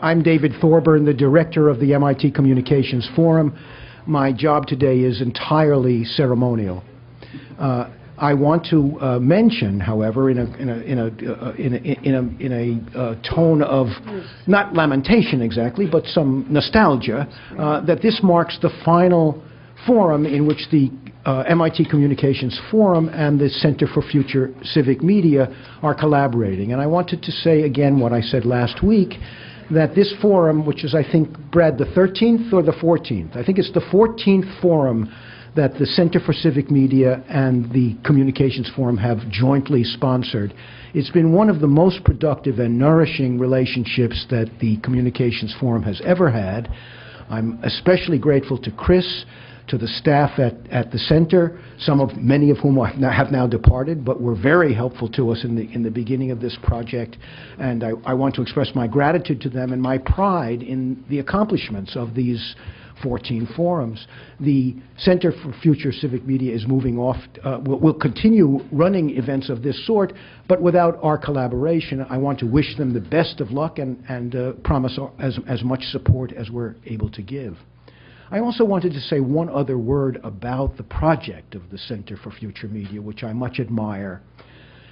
I'm David Thorburn, the director of the MIT Communications Forum. My job today is entirely ceremonial. I want to mention, however, in a tone of not lamentation exactly, but some nostalgia, that this marks the final forum in which the MIT Communications Forum and the Center for Future Civic Media are collaborating. And I wanted to say again what I said last week, that this forum, which is, I think, Brad, the 13th or the 14th? I think it's the 14th forum that the Center for Civic Media and the Communications Forum have jointly sponsored. It's been one of the most productive and nourishing relationships that the Communications Forum has ever had. I'm especially grateful to Chris, to the staff at the center, many of whom have now departed, but were very helpful to us in the beginning of this project. And I want to express my gratitude to them and my pride in the accomplishments of these 14 forums. The Center for Future Civic Media is moving off, will continue running events of this sort, but without our collaboration. I want to wish them the best of luck and promise as much support as we're able to give. I also wanted to say one other word about the project of the Center for Future Media, which I much admire.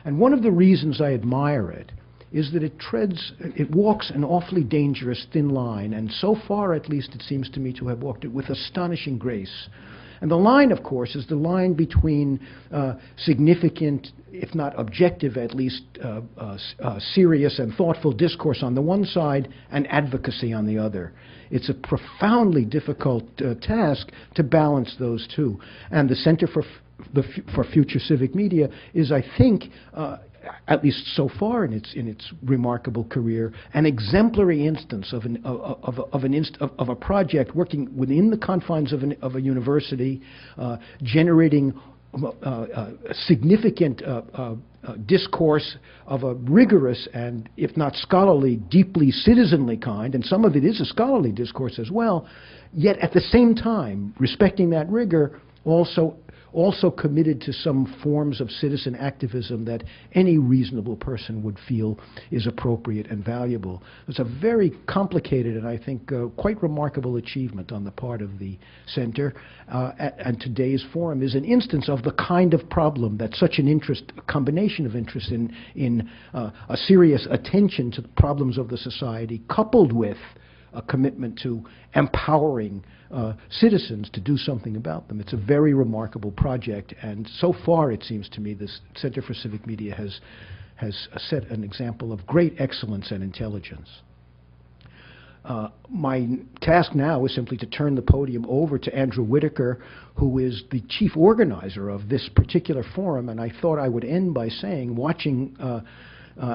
And one of the reasons I admire it is that it walks an awfully dangerous thin line, and so far, at least, it seems to me to have walked it with astonishing grace. And the line, of course, is the line between significant, if not objective, at least serious and thoughtful discourse on the one side and advocacy on the other. It's a profoundly difficult task to balance those two. And the Center for Future Civic Media is, I think, at least so far in its remarkable career, an exemplary instance of a project working within the confines of a university, generating significant discourse of a rigorous and, if not scholarly, deeply citizenly kind, and some of it is a scholarly discourse as well, yet at the same time, respecting that rigor, also committed to some forms of citizen activism that any reasonable person would feel is appropriate and valuable. It's a very complicated and I think quite remarkable achievement on the part of the center. And today's forum is an instance of the kind of problem that such an interest, a combination of interest in a serious attention to the problems of the society, coupled with a commitment to empowering citizens to do something about them. It's a very remarkable project, and so far it seems to me this Center for Civic Media has set an example of great excellence and intelligence. My task now is simply to turn the podium over to Andrew Whitaker, who is the chief organizer of this particular forum, and I thought I would end by saying, watching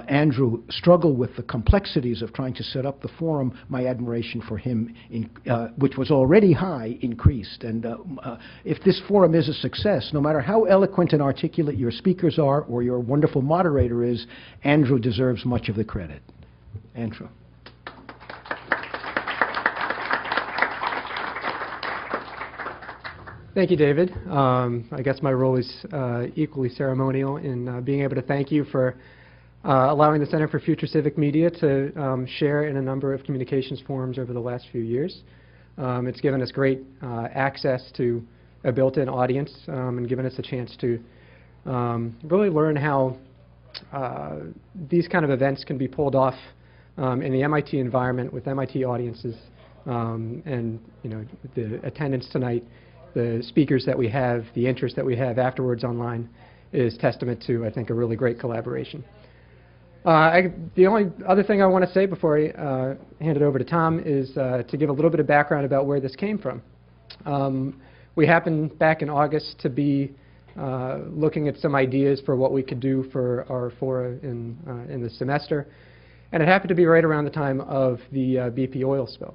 Andrew struggle with the complexities of trying to set up the forum, my admiration for him, which was already high, increased. And if this forum is a success, no matter how eloquent and articulate your speakers are or your wonderful moderator is, Andrew deserves much of the credit. Andrew. Thank you, David. I guess my role is equally ceremonial in being able to thank you for allowing the Center for Future Civic Media to share in a number of communications forums over the last few years. It's given us great access to a built-in audience and given us a chance to really learn how these kind of events can be pulled off in the MIT environment with MIT audiences. And the attendance tonight, the speakers that we have, the interest that we have afterwards online is testament to, I think, a really great collaboration. The only other thing I want to say before I hand it over to Tom is to give a little bit of background about where this came from. We happened back in August to be looking at some ideas for what we could do for our fora in the semester, and it happened to be right around the time of the BP oil spill.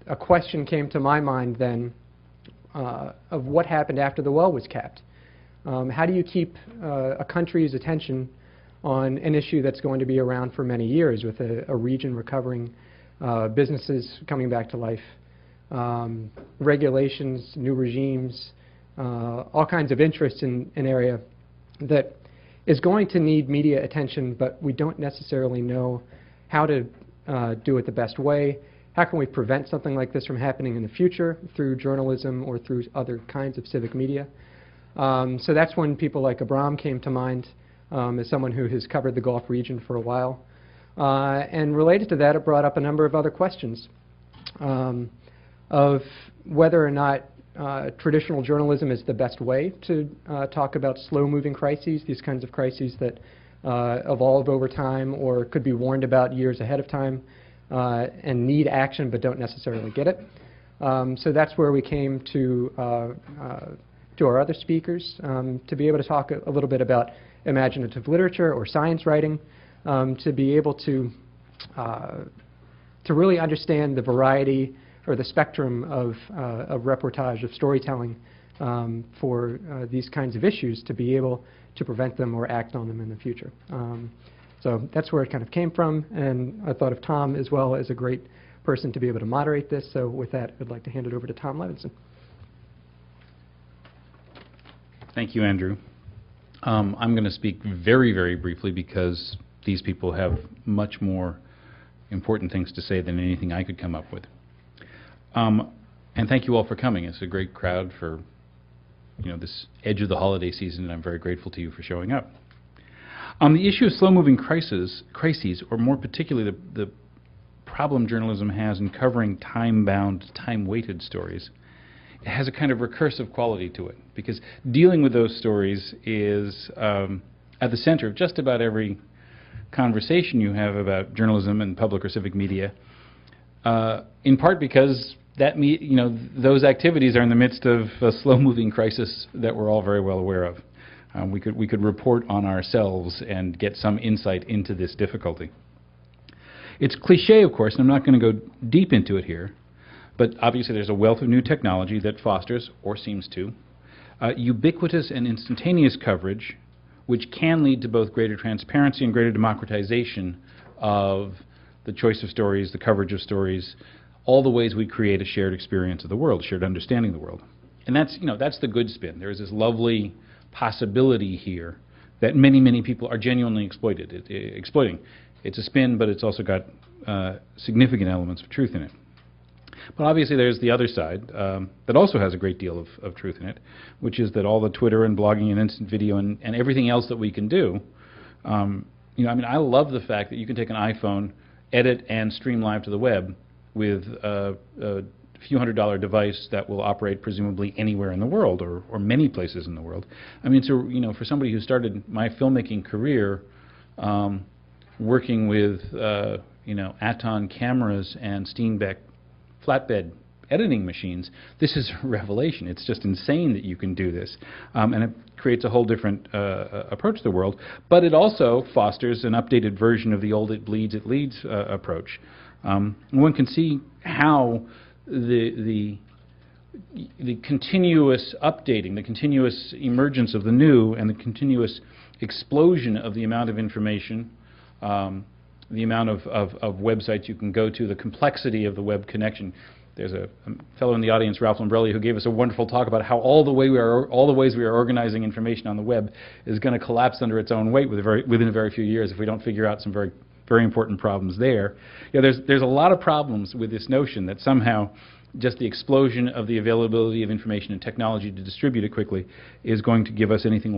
A question came to my mind then of what happened after the well was capped. How do you keep a country's attention on an issue that's going to be around for many years, with a region recovering, businesses coming back to life, regulations, new regimes, all kinds of interest in an area that is going to need media attention, but we don't necessarily know how to do it the best way? How can we prevent something like this from happening in the future through journalism or through other kinds of civic media? So that's when people like Abram came to mind as someone who has covered the Gulf region for a while. And related to that, it brought up a number of other questions of whether or not traditional journalism is the best way to talk about slow-moving crises, these kinds of crises that evolve over time or could be warned about years ahead of time and need action but don't necessarily get it. So that's where we came to our other speakers to be able to talk a little bit about imaginative literature or science writing, to be able to really understand the variety or the spectrum of reportage, of storytelling for these kinds of issues, to be able to prevent them or act on them in the future. So that's where it kind of came from, and I thought of Tom as well as a great person to be able to moderate this. So with that, I'd like to hand it over to Tom Levinson. Thank you, Andrew. I'm going to speak very, very briefly because these people have much more important things to say than anything I could come up with. And thank you all for coming. It's a great crowd for this edge of the holiday season, and I'm very grateful to you for showing up. On the issue of slow-moving crises, or more particularly the problem journalism has in covering time-bound, time-weighted stories, it has a kind of recursive quality to it, because dealing with those stories is at the center of just about every conversation you have about journalism and public or civic media, in part because those activities are in the midst of a slow-moving crisis that we're all very well aware of. We could report on ourselves and get some insight into this difficulty. It's cliche, of course, and I'm not going to go deep into it here, but obviously there's a wealth of new technology that fosters, or seems to, ubiquitous and instantaneous coverage, which can lead to both greater transparency and greater democratization of the choice of stories, the coverage of stories, all the ways we create a shared experience of the world, shared understanding of the world. And that's the good spin. There is this lovely possibility here that many, many people are genuinely exploiting. It's a spin, but it's also got significant elements of truth in it. But obviously there's the other side that also has a great deal of truth in it, which is that all the Twitter and blogging and instant video and everything else that we can do, I love the fact that you can take an iPhone, edit and stream live to the web with a few $100 device that will operate presumably anywhere in the world or many places in the world. I mean, so for somebody who started my filmmaking career working with Aton cameras and Steenbeck flatbed editing machines, this is a revelation. It's just insane that you can do this, and it creates a whole different approach to the world. But it also fosters an updated version of the old "it bleeds, it leads" approach. One can see how the continuous updating, the continuous emergence of the new, and the continuous explosion of the amount of information, the amount of websites you can go to, the complexity of the web connection. There's a fellow in the audience, Ralph Lombrelli, who gave us a wonderful talk about how all the ways we are organizing information on the web is going to collapse under its own weight within a very few years if we don't figure out some very, very important problems there. There's a lot of problems with this notion that somehow just the explosion of the availability of information and technology to distribute it quickly is going to give us anything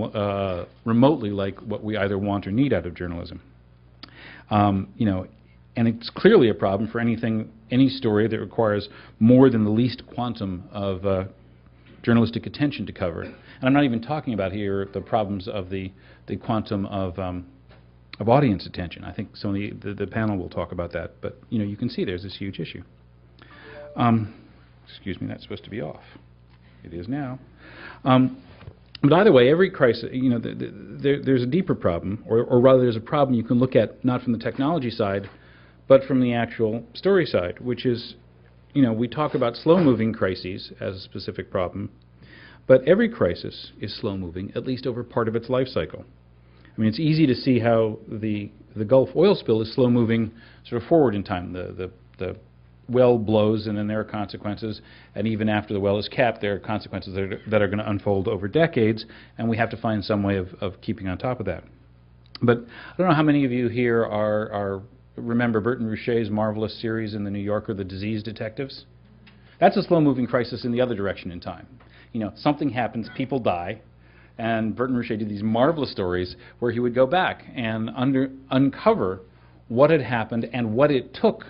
remotely like what we either want or need out of journalism. And it's clearly a problem for any story that requires more than the least quantum of journalistic attention to cover. And I'm not even talking about here the problems of the quantum of audience attention. I think some of the panel will talk about that. But you can see there's this huge issue. Excuse me, that's supposed to be off. It is now. But either way, every crisis, there's a deeper problem, or rather there's a problem you can look at not from the technology side, but from the actual story side, which is, we talk about slow-moving crises as a specific problem, but every crisis is slow-moving, at least over part of its life cycle. I mean, it's easy to see how the Gulf oil spill is slow-moving sort of forward in time. The well blows, and then there are consequences, and even after the well is capped, there are consequences that are going to unfold over decades, and we have to find some way of keeping on top of that. But I don't know how many of you here are remember Bertrand Ruchet's marvelous series in The New Yorker, The Disease Detectives? That's a slow-moving crisis in the other direction in time. You know, something happens, people die, and Bertrand Ruchet did these marvelous stories where he would go back and uncover what had happened and what it took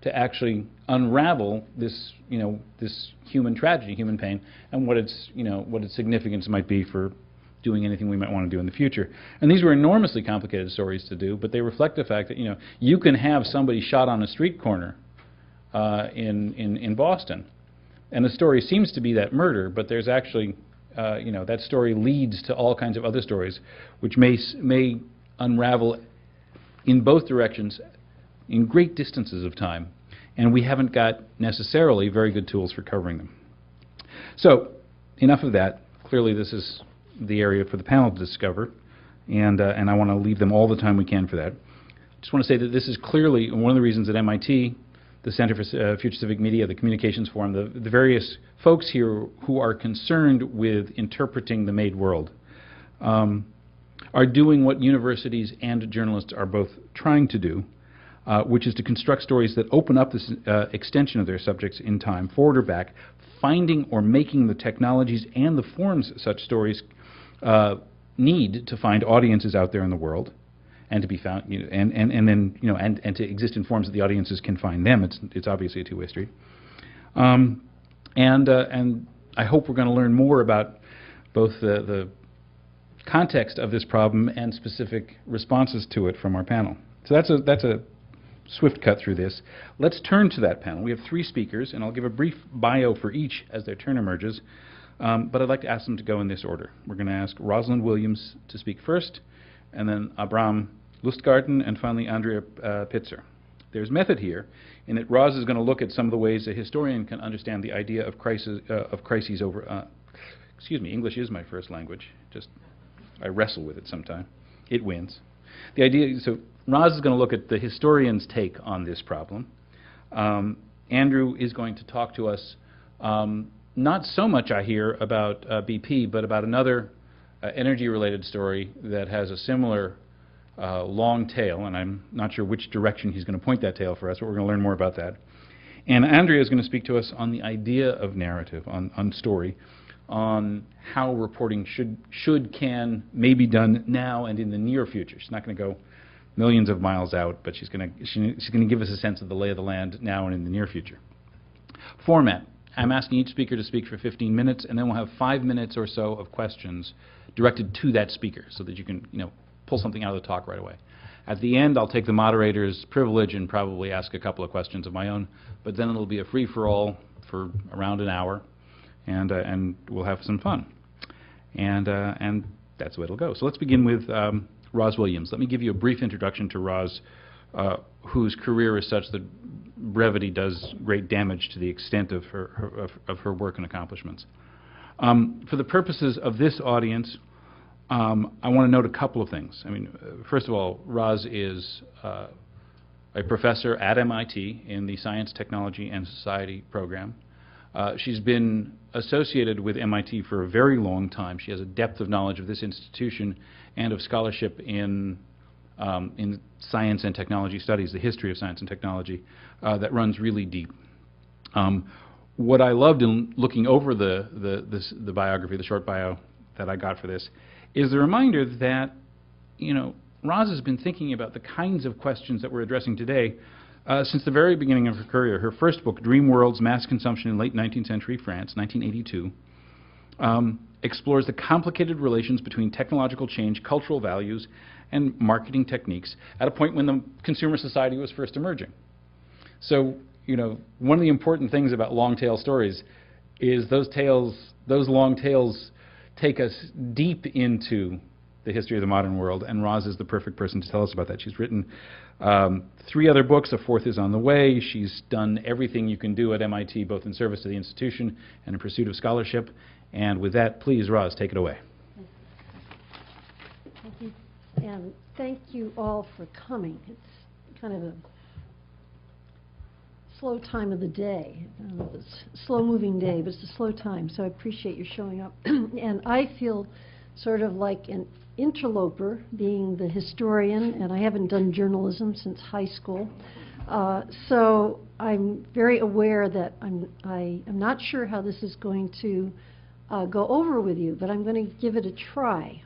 to actually unravel this, you know, this human tragedy, human pain, and what its, you know, what its significance might be for doing anything we might want to do in the future. And these were enormously complicated stories to do, but they reflect the fact that, you know, you can have somebody shot on a street corner in Boston, and the story seems to be that murder, but there's actually, you know, that story leads to all kinds of other stories, which may unravel in both directions in great distances of time, and we haven't got necessarily very good tools for covering them. So, enough of that. Clearly, this is the area for the panel to discover, and I want to leave them all the time we can for that. Just want to say that this is clearly one of the reasons at MIT, the Center for Future Civic Media, the Communications Forum, the various folks here who are concerned with interpreting the made world are doing what universities and journalists are both trying to do, which is to construct stories that open up this extension of their subjects in time, forward or back, finding or making the technologies and the forms such stories need to find audiences out there in the world, and to be found, you know, and then, you know, and to exist in forms that the audiences can find them. It's obviously a two-way street. And I hope we're going to learn more about both the context of this problem and specific responses to it from our panel. So that's a swift cut through this. Let's turn to that panel. We have 3 speakers, and I'll give a brief bio for each as their turn emerges. But I'd like to ask them to go in this order. We're going to ask Rosalind Williams to speak first, and then Abram Lustgarten, and finally Andrea Pitzer. There's method here in that Roz is going to look at some of the ways a historian can understand the idea of crises over. Excuse me, English is my first language. Just I wrestle with it sometimes. It wins. The idea. So Roz is going to look at the historian's take on this problem. Andrew is going to talk to us. Not so much, I hear, about BP, but about another energy-related story that has a similar long tail, and I'm not sure which direction he's going to point that tail for us, but we're going to learn more about that. And Andrea is going to speak to us on the idea of narrative, on story, on how reporting can, may be done now and in the near future. She's not going to go millions of miles out, but she's going to give us a sense of the lay of the land now and in the near future. Format. I'm asking each speaker to speak for 15 minutes, and then we'll have 5 minutes or so of questions directed to that speaker so that you can, you know, pull something out of the talk right away. At the end, I'll take the moderator's privilege and probably ask a couple of questions of my own, but then it'll be a free-for-all for around an hour, and we'll have some fun. And that's the way it'll go. So let's begin with Roz Williams. Let me give you a brief introduction to Roz, whose career is such that brevity does great damage to the extent of her work and accomplishments. For the purposes of this audience, I want to note a couple of things. I mean, first of all, Roz is a professor at MIT in the Science, Technology, and Society program. She's been associated with MIT for a very long time. She has a depth of knowledge of this institution and of scholarship in science and technology studies, the history of science and technology, that runs really deep. What I loved in looking over the biography, the short bio that I got for this, is the reminder that, you know, Roz has been thinking about the kinds of questions that we're addressing today since the very beginning of her career. Her first book, Dream Worlds, Mass Consumption in Late 19th Century France, 1982, explores the complicated relations between technological change, cultural values, and marketing techniques at a point when the consumer society was first emerging. So, you know, one of the important things about long tail stories is those long tails take us deep into the history of the modern world, and Roz is the perfect person to tell us about that. She's written 3 other books, a 4th is on the way. She's done everything you can do at MIT, both in service to the institution and in pursuit of scholarship. And with that, please, Roz, take it away. Thank you. And thank you all for coming. It's kind of a slow time of the day. It's a slow-moving day, but it's a slow time, so I appreciate your showing up. And I feel sort of like an interloper, being the historian, and I haven't done journalism since high school. So I'm very aware that I am not sure how this is going to go over with you, but I'm going to give it a try.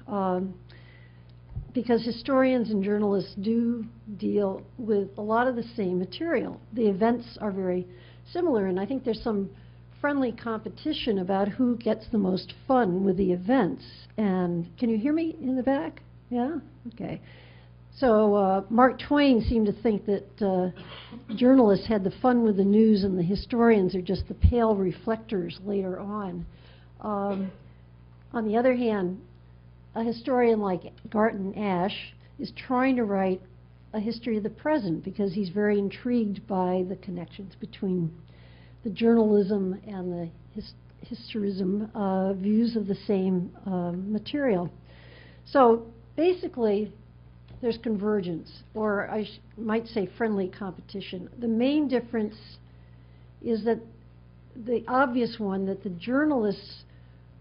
Because historians and journalists do deal with a lot of the same material. The events are very similar, and I think there's some friendly competition about who gets the most fun with the events. And can you hear me in the back? Yeah? Okay. So Mark Twain seemed to think that journalists had the fun with the news and the historians are just the pale reflectors later on. On the other hand, a historian like Garton Ash is trying to write a history of the present because he's very intrigued by the connections between the journalism and the historism views of the same material. So basically, there's convergence, or I might say friendly competition. The main difference is that the obvious one, that the journalists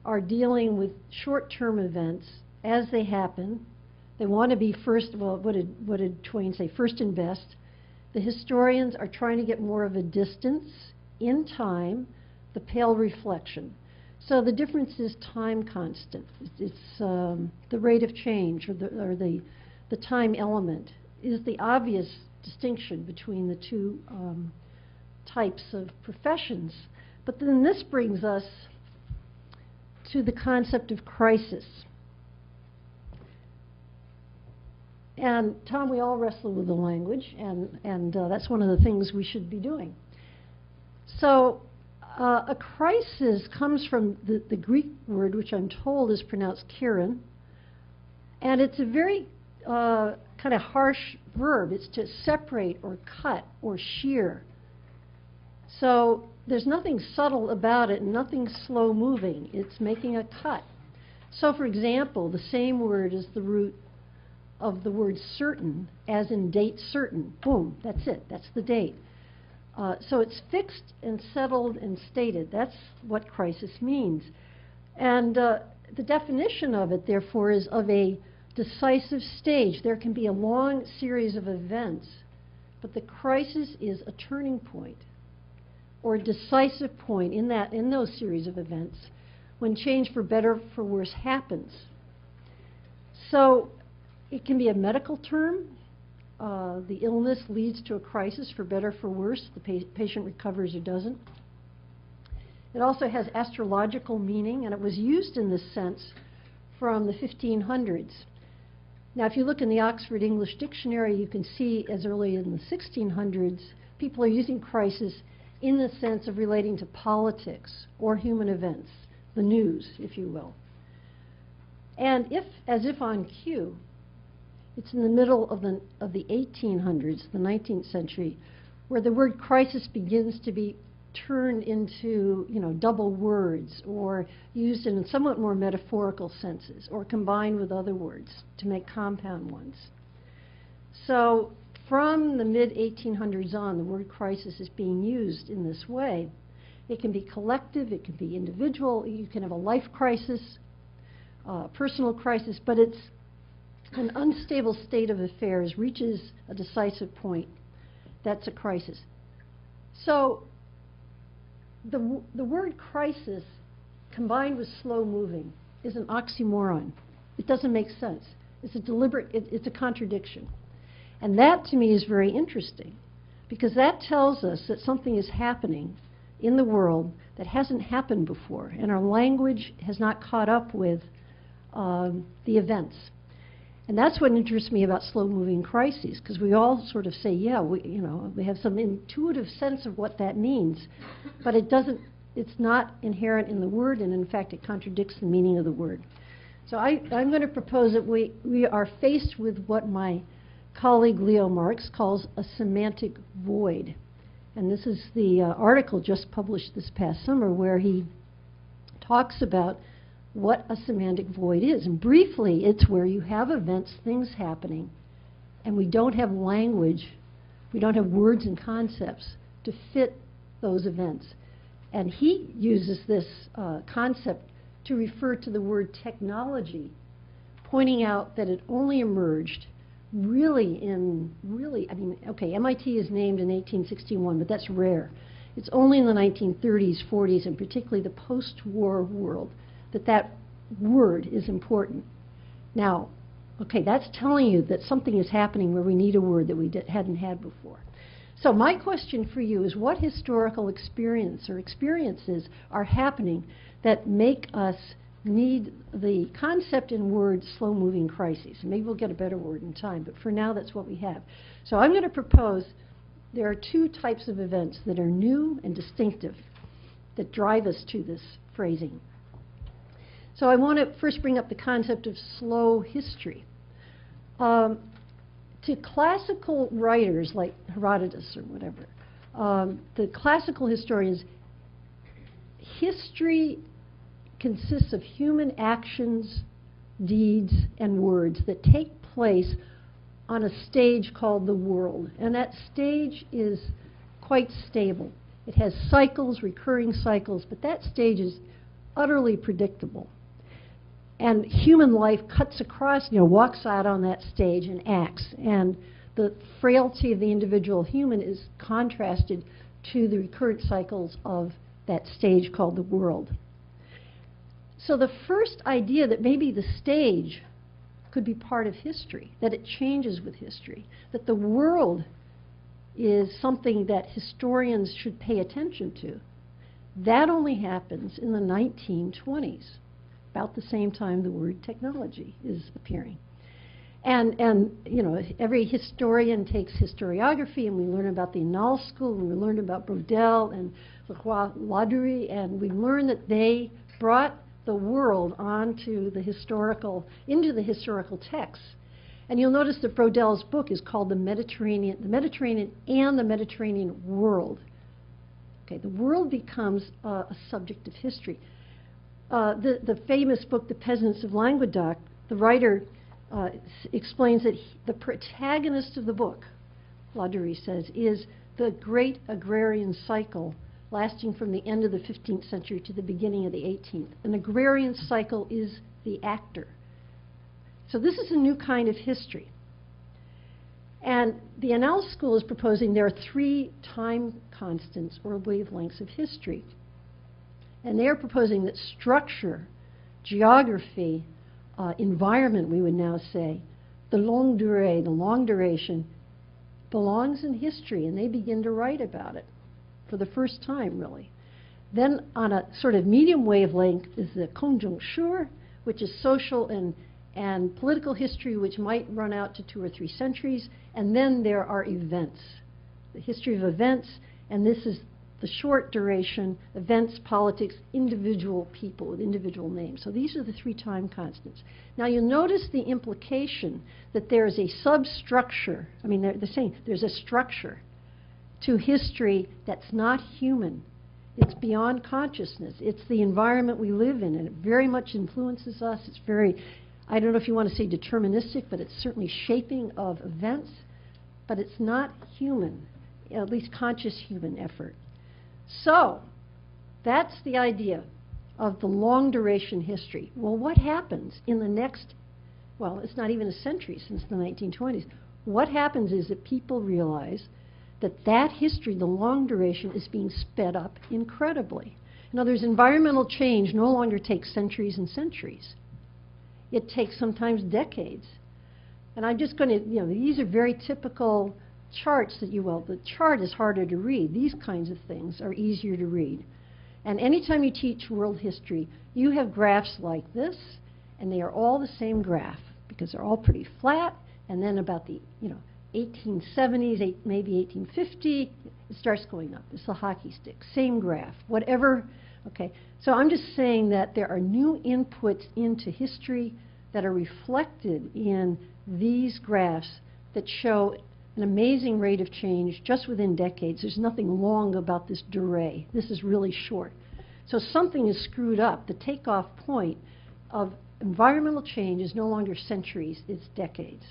are dealing with short-term events as they happen. They want to be first, well, what did Twain say? First and best. The historians are trying to get more of a distance in time, the pale reflection. So the difference is time constant. It's the rate of change, or the time element is the obvious distinction between the two types of professions. But then this brings us to the concept of crisis. And Tom, we all wrestle with the language, and that's one of the things we should be doing. So a crisis comes from the Greek word, which I'm told is pronounced kirin, and it's a very kind of harsh verb. It's to separate or cut or shear. So there's nothing subtle about it, nothing slow moving. It's making a cut. So for example, the same word is the root of the word certain, as in date certain. Boom, that's it, that's the date. So it's fixed and settled and stated. That's what crisis means. And the definition of it, therefore, is of a decisive stage. There can be a long series of events, but the crisis is a turning point or a decisive point in those series of events when change for better or for worse happens. So it can be a medical term. The illness leads to a crisis for better or for worse. The patient recovers or doesn't. It also has astrological meaning, and it was used in this sense from the 1500s. Now, if you look in the Oxford English Dictionary, you can see as early in the 1600s, people are using crisis in the sense of relating to politics or human events, the news, if you will. And as if on cue, it's in the middle of the 1800s, the 19th century, where the word crisis begins to be turned into, double words or used in somewhat more metaphorical senses or combined with other words to make compound ones. So from the mid-1800s on, the word crisis is being used in this way. It can be collective, it can be individual, you can have a life crisis, personal crisis, but it's an unstable state of affairs reaches a decisive point. That's a crisis. So the word crisis combined with slow moving is an oxymoron. It doesn't make sense. It's a deliberate, it's a contradiction. And that to me is very interesting because that tells us that something is happening in the world that hasn't happened before, and our language has not caught up with the events. And that's what interests me about slow-moving crises, because we all sort of say, yeah, we have some intuitive sense of what that means, but it's not inherent in the word, and in fact, it contradicts the meaning of the word. So I'm going to propose that we are faced with what my colleague Leo Marx calls a semantic void. And this is the article just published this past summer where he talks about what a semantic void is. And briefly, it's where you have events, things happening, and we don't have language, we don't have words and concepts to fit those events. And he uses this concept to refer to the word technology pointing out that it only emerged really, I mean, okay, MIT is named in 1861, but that's rare. It's only in the 1930s, 40s, and particularly the post-war world that that word is important. Now, okay, that's telling you that something is happening where we need a word that we hadn't had before. So my question for you is, what historical experience or experiences are happening that make us need the concept in words slow-moving crises? Maybe we'll get a better word in time, but for now that's what we have. So I'm going to propose there are two types of events that are new and distinctive that drive us to this phrasing. So I want to first bring up the concept of slow history. To classical writers like Herodotus or whatever, the classical historians, history consists of human actions, deeds, and words that take place on a stage called the world. And that stage is quite stable. It has cycles, recurring cycles, but that stage is utterly predictable. And human life cuts across, walks out on that stage and acts. And the frailty of the individual human is contrasted to the recurrent cycles of that stage called the world. So the first idea that maybe the stage could be part of history, that it changes with history, that the world is something that historians should pay attention to, that only happens in the 1920s, about the same time the word technology is appearing. And every historian takes historiography, and we learn about the Annales School, and we learn about Brodel and Ladurie, and we learn that they brought the world into the historical texts. And you'll notice that Brodel's book is called The Mediterranean and the Mediterranean World. Okay, the world becomes a subject of history. The famous book, The Peasants of Languedoc, the writer explains that the protagonist of the book, Ladurie says, is the great agrarian cycle lasting from the end of the 15th century to the beginning of the 18th. An agrarian cycle is the actor. So this is a new kind of history. And the Annales School is proposing there are three time constants or wavelengths of history. And they are proposing that structure, geography, environment, we would now say, the longue durée, the long duration, belongs in history, and they begin to write about it for the first time, really. Then on a sort of medium wavelength is the conjoncture, which is social and political history, which might run out to 2 or 3 centuries. And then there are events, the history of events, and this is the short duration, events, politics, individual people with individual names. So these are the 3 time constants. Now you'll notice the implication that there is a substructure. I mean, they're saying there's a structure to history that's not human. It's beyond consciousness. It's the environment we live in, and it very much influences us. It's very, I don't know if you want to say deterministic, but it's certainly shaping of events, but it's not human, at least conscious human effort. So that's the idea of the long duration history. Well, what happens in the next, well, it's not even a century since the 1920s. What happens is that people realize that that history, the long duration, is being sped up incredibly. In other words, environmental change no longer takes centuries and centuries. It takes sometimes decades. And I'm just going to, these are very typical charts that the chart is harder to read. These kinds of things are easier to read. And anytime you teach world history, you have graphs like this, and they are all the same graph because they're all pretty flat, and then about the, 1870s, maybe 1850, it starts going up. It's the hockey stick, same graph, whatever. Okay, so I'm just saying that there are new inputs into history that are reflected in these graphs that show an amazing rate of change just within decades. There's nothing long about this durée. This is really short. So something is screwed up. The takeoff point of environmental change is no longer centuries, it's decades.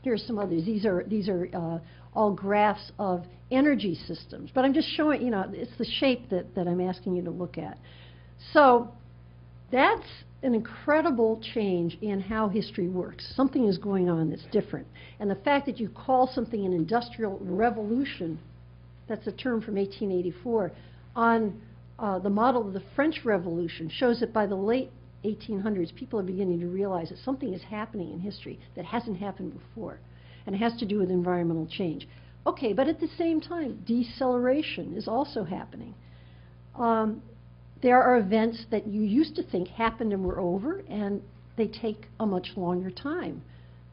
Here are some others. These are all graphs of energy systems. But I'm just showing, it's the shape that I'm asking you to look at. So That's an incredible change in how history works. Something is going on that's different. And the fact that you call something an industrial revolution, that's a term from 1884, on the model of the French Revolution, shows that by the late 1800s, people are beginning to realize that something is happening in history that hasn't happened before, and it has to do with environmental change. Okay, but at the same time, deceleration is also happening. There are events that you used to think happened and were over, and they take a much longer time.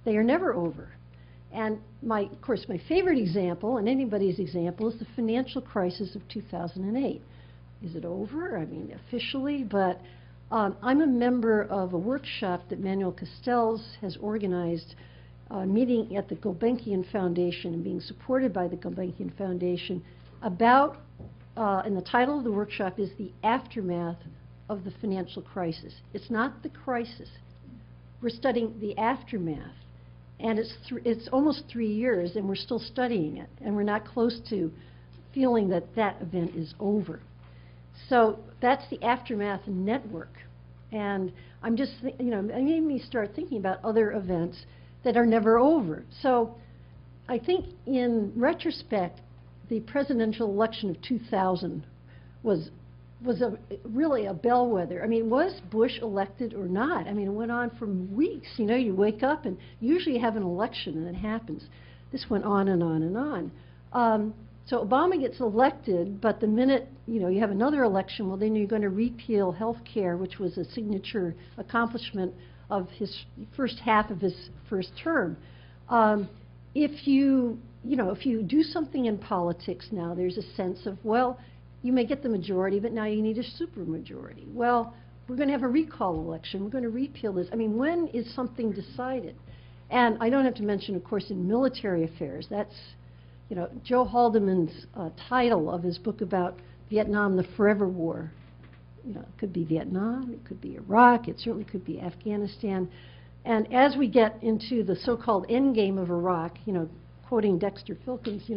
They are never over. And of course, my favorite example, and anybody's example, is the financial crisis of 2008. Is it over? I mean, officially, but I'm a member of a workshop that Manuel Castells has organized, meeting at the Gulbenkian Foundation and being supported by the Gulbenkian Foundation about, and the title of the workshop is The Aftermath of the Financial Crisis. It's not the crisis. We're studying the aftermath. And it's almost 3 years, and we're still studying it, and we're not close to feeling that that event is over. So that's the Aftermath Network. And I'm just, it made me start thinking about other events that are never over. So I think in retrospect, the presidential election of 2000 was really a bellwether. I mean, was Bush elected or not? I mean, it went on for weeks. You wake up and usually you have an election and it happens. This went on and on and on. So Obama gets elected, but the minute, you have another election, well, then you're going to repeal health care, which was a signature accomplishment of his first half of his first term. If you do something in politics now, there's a sense of, well, you may get the majority, but now you need a supermajority. Well, we're going to have a recall election. We're going to repeal this. I mean, when is something decided? And I don't have to mention, of course, in military affairs. That's, Joe Haldeman's title of his book about Vietnam, the Forever War. It could be Vietnam, it could be Iraq, it certainly could be Afghanistan. And as we get into the so-called end game of Iraq, quoting Dexter Filkins,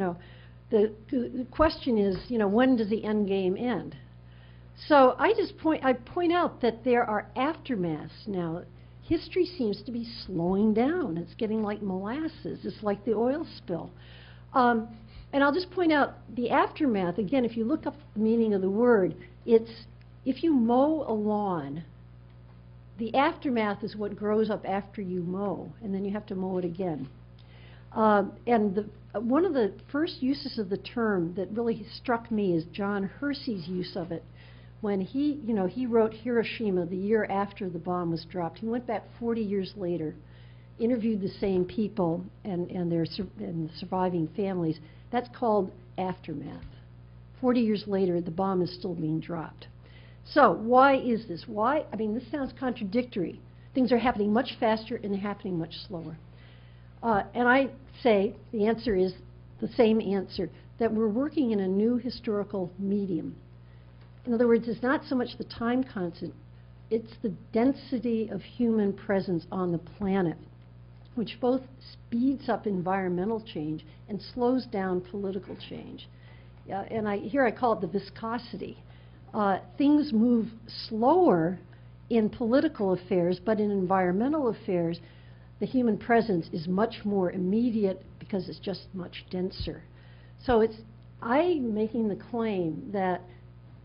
the question is, when does the end game end? So I point out that there are aftermaths now. History seems to be slowing down. It's getting like molasses. It's like the oil spill. And I'll just point out the aftermath. Again, if you look up the meaning of the word, it's if you mow a lawn, the aftermath is what grows up after you mow, and then you have to mow it again. And one of the first uses of the term that really struck me is John Hersey's use of it. When he wrote Hiroshima the year after the bomb was dropped. He went back 40 years later, interviewed the same people and the surviving families. That's called aftermath. 40 years later, the bomb is still being dropped. So why is this? Why? I mean, this sounds contradictory. Things are happening much faster and they're happening much slower. And I say the answer is the same answer, that we're working in a new historical medium. In other words, it's not so much the time constant, it's the density of human presence on the planet, which both speeds up environmental change and slows down political change. And here I call it the viscosity. Things move slower in political affairs, but in environmental affairs, the human presence is much more immediate because it's just much denser. So I'm making the claim that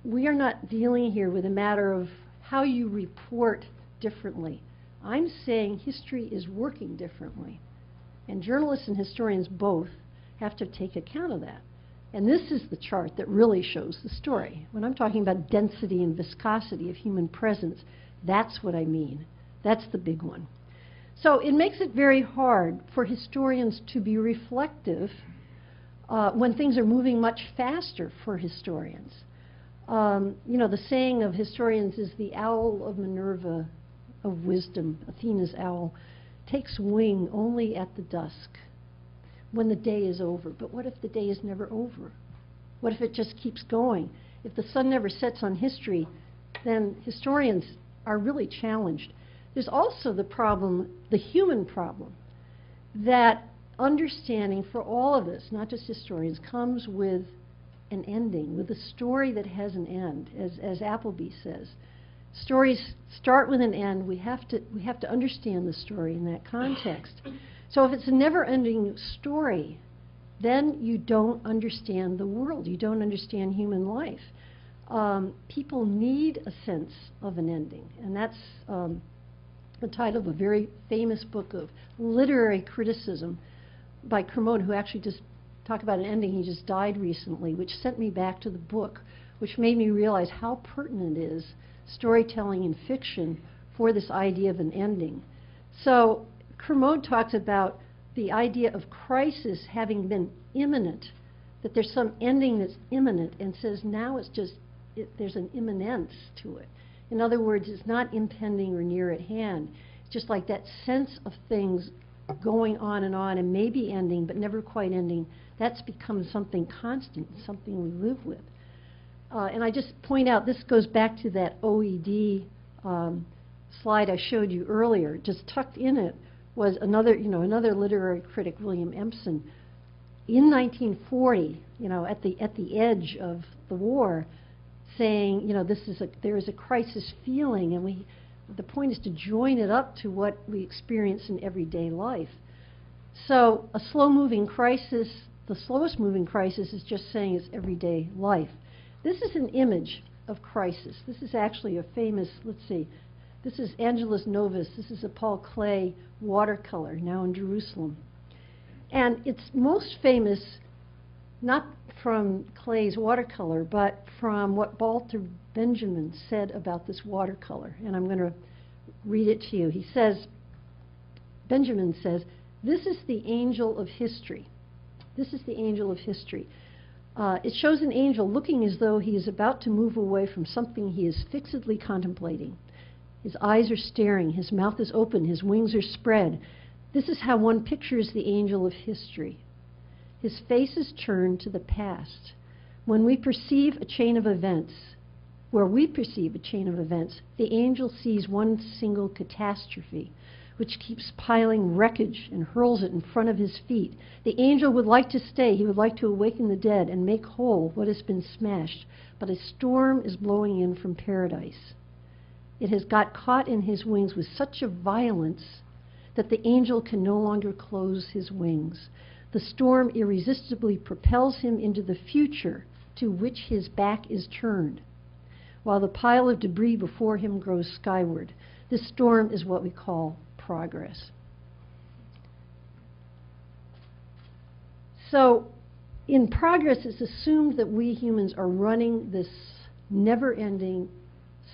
we are not dealing here with a matter of how you report differently. I'm saying history is working differently. And journalists and historians both have to take account of that. And this is the chart that really shows the story. When I'm talking about density and viscosity of human presence, that's what I mean. That's the big one. So it makes it very hard for historians to be reflective when things are moving much faster for historians. The saying of historians is the owl of Minerva of wisdom, Athena's owl, takes wing only at the dusk, when the day is over. But what if the day is never over? What if it just keeps going? If the sun never sets on history, then historians are really challenged. There's also the problem, the human problem, that understanding for all of us, not just historians, comes with an ending, with a story that has an end, as Appleby says. Stories start with an end. We have to understand the story in that context. So if it's a never-ending story, then you don't understand the world. You don't understand human life. People need a sense of an ending, and that's the title of a very famous book of literary criticism by Kermode, who actually just talked about an ending. He just died recently, which sent me back to the book, which made me realize how pertinent is storytelling in fiction for this idea of an ending. So Kermode talks about the idea of crisis having been imminent, that there's some ending that's imminent, and says now it's just, there's an imminence to it. In other words, it's not impending or near at hand. It's just like that sense of things going on and maybe ending, but never quite ending. That's become something constant, something we live with. And I just point out, this goes back to that OED slide I showed you earlier. Just tucked in it was another literary critic, William Empson, in 1940, at the edge of the war, saying, there is a crisis feeling, and the point is to join it up to what we experience in everyday life. So a slow-moving crisis, the slowest moving crisis is just saying it's everyday life. This is an image of crisis. This is actually a famous, this is Angelus Novus. This is a Paul Klee watercolor, now in Jerusalem. And it's most famous not from Klee's watercolor, but from what Walter Benjamin said about this watercolor. And I'm going to read it to you. He says, Benjamin says, "This is the angel of history. This is the angel of history. It shows an angel looking as though he is about to move away from something he is fixedly contemplating. His eyes are staring, his mouth is open, his wings are spread. This is how one pictures the angel of history. His face is turned to the past. When we perceive a chain of events, the angel sees one single catastrophe, which keeps piling wreckage and hurls it in front of his feet. The angel would like to stay. He would like to awaken the dead and make whole what has been smashed. But a storm is blowing in from paradise. It has got caught in his wings with such a violence that the angel can no longer close his wings. The storm irresistibly propels him into the future to which his back is turned, while the pile of debris before him grows skyward. This storm is what we call progress." So in progress, it's assumed that we humans are running this never-ending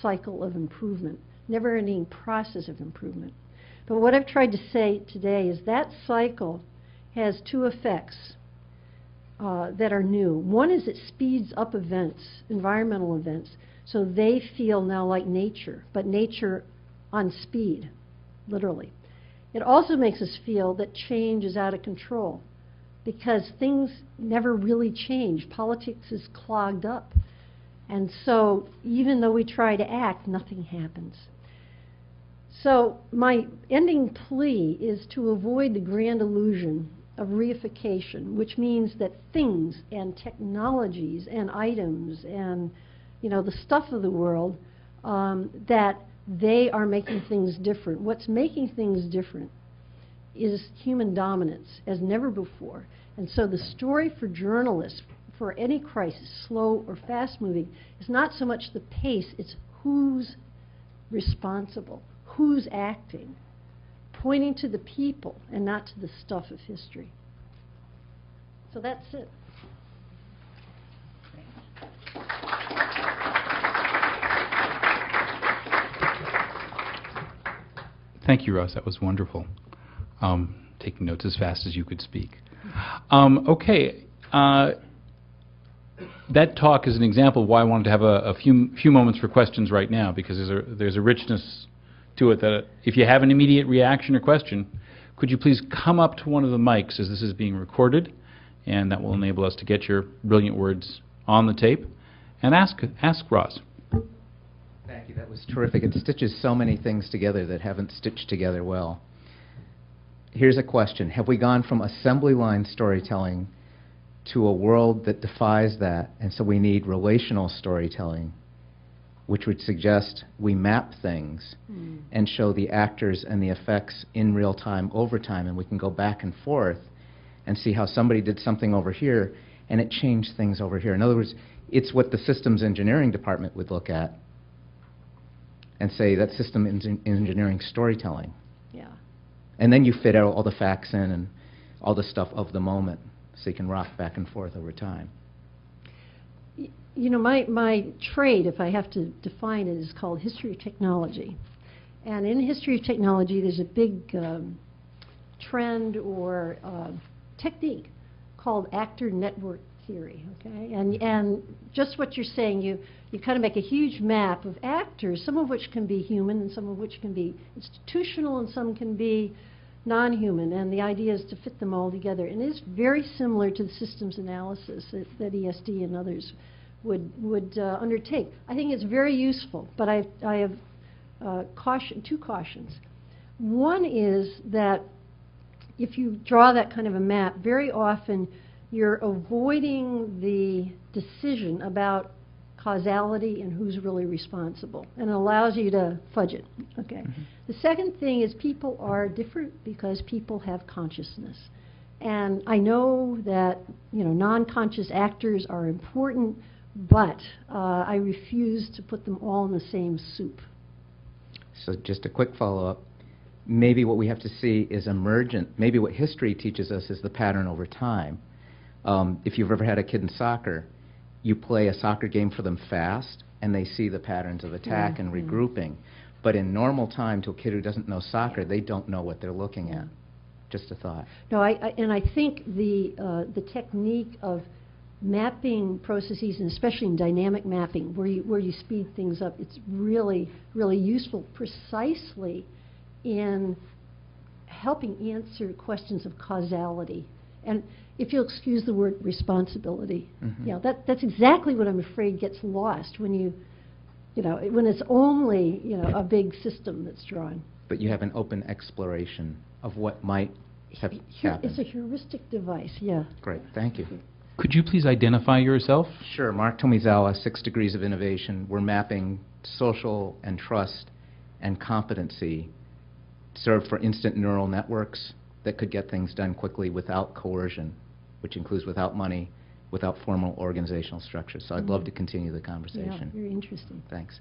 cycle of improvement, never-ending process of improvement. But what I've tried to say today is that cycle has two effects that are new. One is it speeds up events, environmental events, so they feel now like nature, but nature on speed, literally. It also makes us feel that change is out of control because things never really change. Politics is clogged up. And so even though we try to act, nothing happens. So my ending plea is to avoid the grand illusion of reification, which means that things and technologies and items and the stuff of the world, that they are making things different. What's making things different is human dominance as never before. And so the story for journalists, for any crisis, slow or fast moving, is not so much the pace, it's who's responsible, who's acting, pointing to the people and not to the stuff of history. So that's it. Thank you, Russ. That was wonderful. Taking notes as fast as you could speak. Okay. That talk is an example of why I wanted to have a few moments for questions right now, because there's a richness to it that if you have an immediate reaction or question, could you please come up to one of the mics as this is being recorded, and that will enable us to get your brilliant words on the tape, and ask Ross. Thank you. That was terrific. It stitches so many things together that haven't stitched together well. Here's a question. Have we gone from assembly line storytelling to a world that defies that, and so we need relational storytelling? which would suggest we map things and show the actors and the effects in real time over time, and we can go back and forth and see how somebody did something over here and it changed things over here. In other words, it's what the systems engineering department would look at and say that's system engineering storytelling. Yeah. And then you fit out all the facts in and all the stuff of the moment so you can rock back and forth over time. You know, my trade, if I have to define it, is called history of technology. And in history of technology, there's a big trend or technique called actor network theory, okay? And just what you're saying, you kind of make a huge map of actors, some of which can be human and some of which can be institutional and some can be non-human. And the idea is to fit them all together. And it's very similar to the systems analysis that ESD and others would undertake. I think it's very useful, but I have two cautions. One is that if you draw that kind of a map, very often you're avoiding the decision about causality and who's really responsible, and it allows you to fudge it. Okay. The second thing is people are different because people have consciousness. And I know that, you know, non-conscious actors are important, but I refuse to put them all in the same soup. So just a quick follow-up. Maybe what we have to see is emergent. Maybe what history teaches us is the pattern over time. If you've ever had a kid in soccer, you play a soccer game for them fast, and they see the patterns of attack and regrouping. But in normal time, to a kid who doesn't know soccer, they don't know what they're looking at. Just a thought. No, and I think the technique of mapping processes, and especially in dynamic mapping, where you speed things up, it's really, really useful precisely in helping answer questions of causality. And if you'll excuse the word responsibility, yeah, that's exactly what I'm afraid gets lost when when it's only, a big system that's drawn. But you have an open exploration of what might have happened. It's a heuristic device, yeah. Great, thank you. Could you please identify yourself? Sure, Mark Tomizawa, 6 Degrees of Innovation. We're mapping social and trust and competency served for instant neural networks that could get things done quickly without coercion, which includes without money, without formal organizational structure. So I'd love to continue the conversation. Yeah, very interesting. Thanks.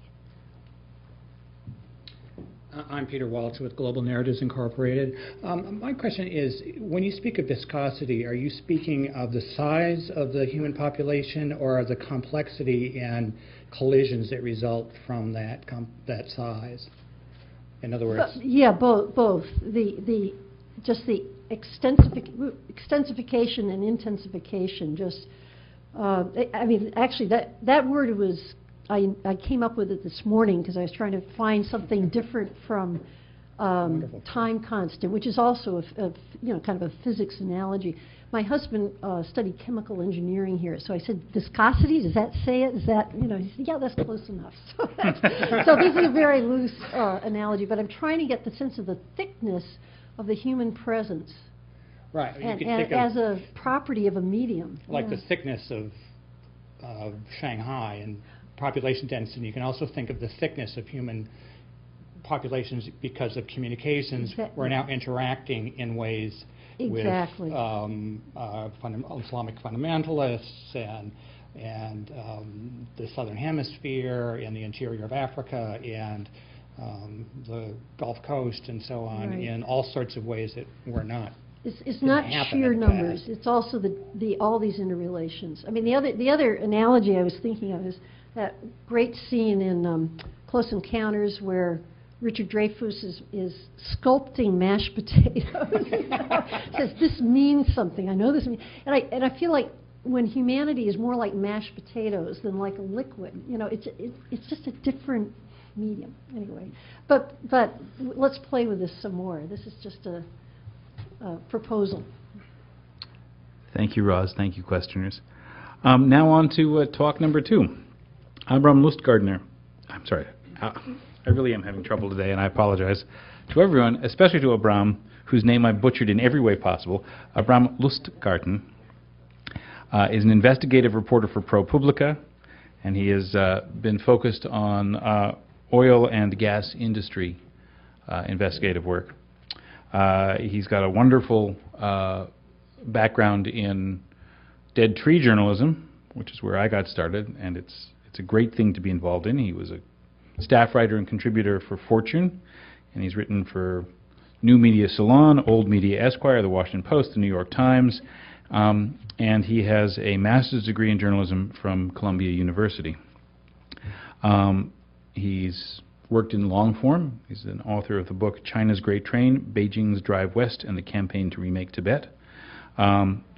I'm Peter Waltz with Global Narratives Incorporated. My question is, when you speak of viscosity, are you speaking of the size of the human population or of the complexity and collisions that result from that size? In other words... yeah, both. Just the extensification and intensification. I mean, actually, that word was... I came up with it this morning because I was trying to find something different from time constant, which is also kind of a physics analogy. My husband studied chemical engineering here, so I said, viscosity, does that say it? Is that, he said, yeah, that's close enough. So this is a very loose analogy, but I'm trying to get the sense of the thickness of the human presence. Right. And as a property of a medium. Like the thickness of Shanghai and population density. You can also think of the thickness of human populations because of communications. Exactly. We're now interacting in ways exactly. with Islamic fundamentalists and the southern hemisphere and the interior of Africa and the Gulf Coast and so on, right, in all sorts of ways that we're not. It's not sheer numbers. It's also all these interrelations. I mean, the other analogy I was thinking of is that great scene in Close Encounters where Richard Dreyfuss is sculpting mashed potatoes. Says, this means something. I know this means, and I feel like when humanity is more like mashed potatoes than like a liquid, it's just a different medium anyway. But let's play with this some more. This is just a proposal. Thank you, Roz. Thank you, questioners. Now on to talk number 2. Abram Lustgardner. I'm sorry. I really am having trouble today, and I apologize to everyone, especially to Abram, whose name I butchered in every way possible. Abram Lustgarten is an investigative reporter for ProPublica and he has been focused on oil and gas industry investigative work. He's got a wonderful background in dead tree journalism, which is where I got started, and it's a great thing to be involved in. He was a staff writer and contributor for Fortune, and he's written for New Media Salon, Old Media Esquire, The Washington Post, The New York Times, and he has a master's degree in journalism from Columbia University. He's worked in long form. He's an author of the book China's Great Train, Beijing's Drive West, and the Campaign to Remake Tibet,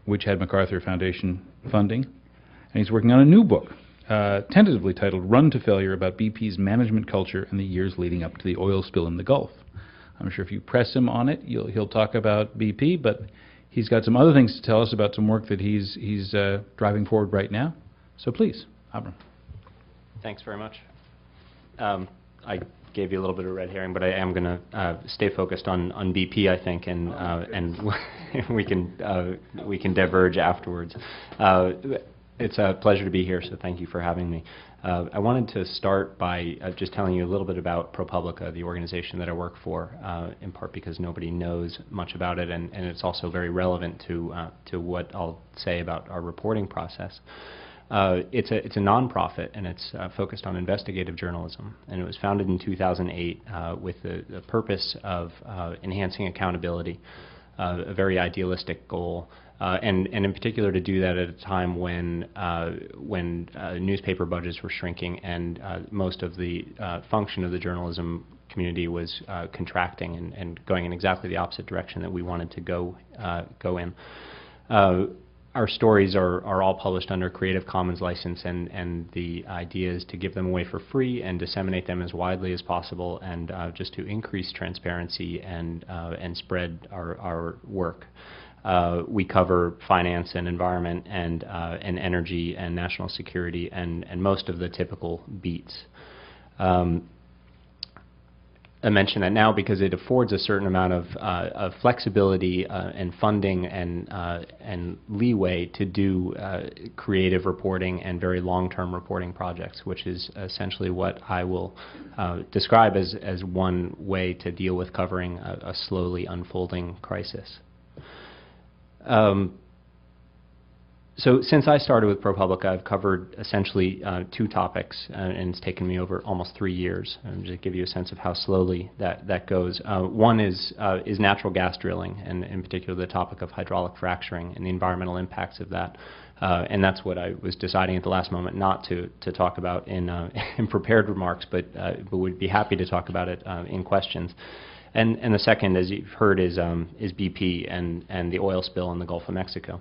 which had MacArthur Foundation funding. And he's working on a new book, tentatively titled Run to Failure, about BP's management culture in the years leading up to the oil spill in the Gulf. I'm sure if you press him on it, he'll talk about BP, but he's got some other things to tell us about some work that he's driving forward right now. So please, Abram. Thanks very much. I gave you a little bit of red herring, but I am going to stay focused on BP, I think, and we can diverge afterwards. It's a pleasure to be here, so thank you for having me. I wanted to start by just telling you a little bit about ProPublica, the organization that I work for, in part because nobody knows much about it, and it's also very relevant to what I'll say about our reporting process. It's a nonprofit, and it's focused on investigative journalism, and it was founded in 2008 with the purpose of enhancing accountability, a very idealistic goal. And in particular to do that at a time when newspaper budgets were shrinking and most of the function of the journalism community was contracting and going in exactly the opposite direction that we wanted to go in. Our stories are all published under Creative Commons license, and the idea is to give them away for free and disseminate them as widely as possible, and just to increase transparency and spread our work. We cover finance and environment and energy and national security and most of the typical beats. I mention that now because it affords a certain amount of flexibility and funding and leeway to do creative reporting and very long-term reporting projects, which is essentially what I will describe as one way to deal with covering a slowly unfolding crisis. So since I started with ProPublica, I've covered essentially two topics, and it's taken me over almost 3 years. And just to give you a sense of how slowly that goes. One is natural gas drilling, and in particular the topic of hydraulic fracturing and the environmental impacts of that. And that's what I was deciding at the last moment not to talk about in prepared remarks, but would be happy to talk about it in questions. And the second, as you've heard, is BP and the oil spill in the Gulf of Mexico.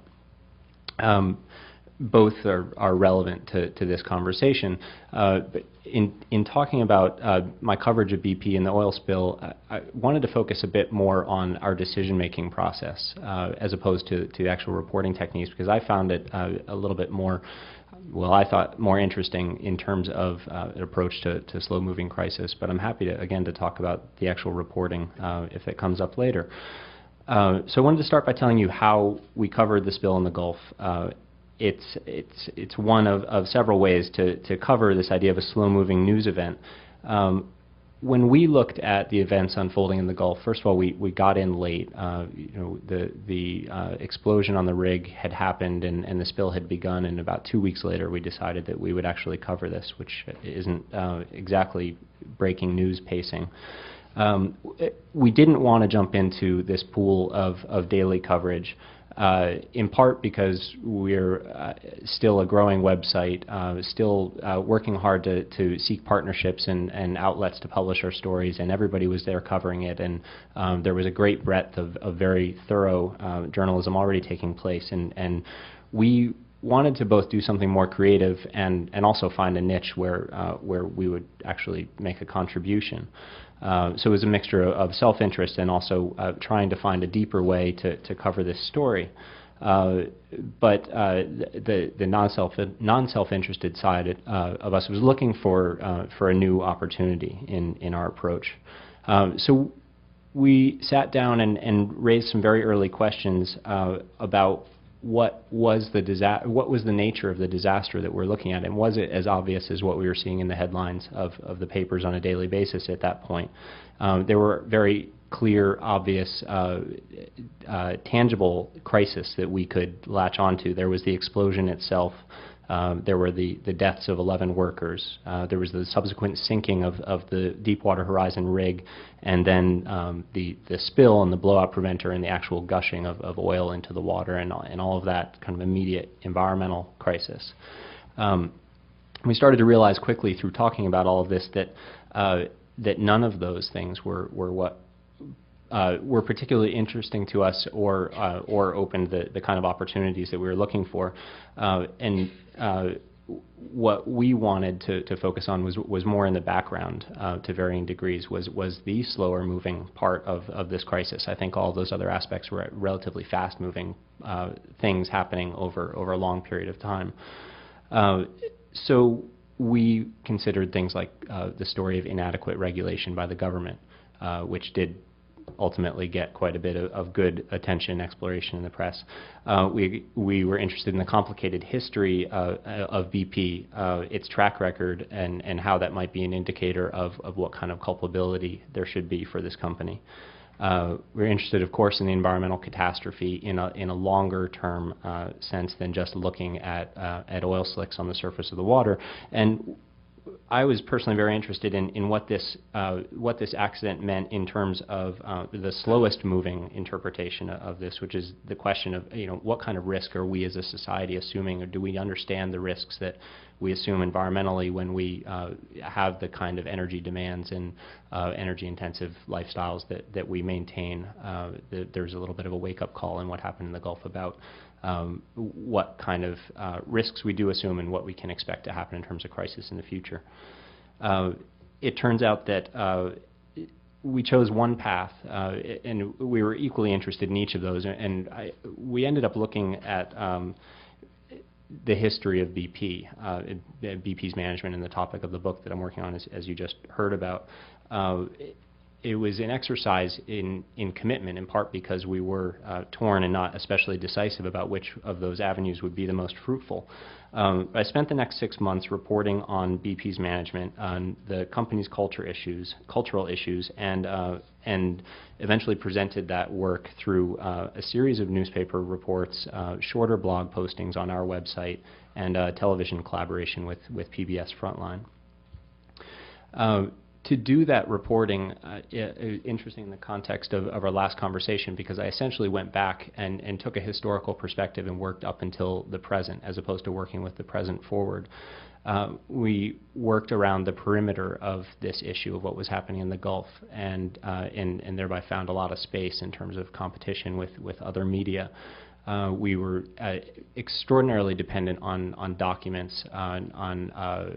Both are relevant to this conversation. But in talking about my coverage of BP and the oil spill, I wanted to focus a bit more on our decision-making process as opposed to the actual reporting techniques, because I found it a little bit more, well, I thought more interesting in terms of an approach to slow-moving crisis. But I'm happy to, again, to talk about the actual reporting if it comes up later. So I wanted to start by telling you how we covered the spill in the Gulf. It's one of several ways to cover this idea of a slow-moving news event. When we looked at the events unfolding in the Gulf, first of all, we got in late. The explosion on the rig had happened and the spill had begun, and about 2 weeks later we decided that we would actually cover this, which isn't exactly breaking news pacing. We didn't want to jump into this pool of daily coverage, in part because we're still a growing website, still working hard to seek partnerships and outlets to publish our stories, and everybody was there covering it, and there was a great breadth of very thorough journalism already taking place, and we wanted to both do something more creative and also find a niche where we would actually make a contribution. So it was a mixture of self-interest and also trying to find a deeper way to cover this story. But the non-self-interested side of us was looking for a new opportunity in our approach. So we sat down and raised some very early questions about what was the nature of the disaster that we're looking at, and was it as obvious as what we were seeing in the headlines of the papers on a daily basis at that point? There were very clear, obvious, tangible crisis that we could latch onto. There was the explosion itself. There were the deaths of 11 workers. There was the subsequent sinking of the Deepwater Horizon rig, and then the spill and the blowout preventer and the actual gushing of oil into the water, and all of that kind of immediate environmental crisis. We started to realize quickly through talking about all of this that none of those things were what were particularly interesting to us, or opened the kind of opportunities that we were looking for. What we wanted to focus on was more in the background to varying degrees, was the slower moving part of this crisis. I think all those other aspects were relatively fast moving things happening over a long period of time. So we considered things like the story of inadequate regulation by the government, which did ultimately get quite a bit of good attention and exploration in the press. We were interested in the complicated history of BP, its track record, and how that might be an indicator of what kind of culpability there should be for this company. We're interested, of course, in the environmental catastrophe in a longer term sense than just looking at oil slicks on the surface of the water. And I was personally very interested in what this accident meant in terms of the slowest moving interpretation of this, which is the question of, what kind of risk are we as a society assuming, or do we understand the risks that we assume environmentally when we have the kind of energy demands and energy-intensive lifestyles that we maintain. There's a little bit of a wake-up call in what happened in the Gulf about what kind of risks we do assume and what we can expect to happen in terms of crisis in the future. It turns out that we chose one path, and we were equally interested in each of those, and we ended up looking at the history of BP, BP's management, and the topic of the book that I'm working on, as you just heard about. It was an exercise in commitment, in part because we were torn and not especially decisive about which of those avenues would be the most fruitful. I spent the next 6 months reporting on BP's management, on the company's cultural issues, and eventually presented that work through a series of newspaper reports, shorter blog postings on our website, and television collaboration with PBS Frontline. To do that reporting, interesting in the context of our last conversation, because I essentially went back and took a historical perspective and worked up until the present, as opposed to working with the present forward. We worked around the perimeter of this issue of what was happening in the Gulf, and thereby found a lot of space in terms of competition with other media. We were extraordinarily dependent on documents, on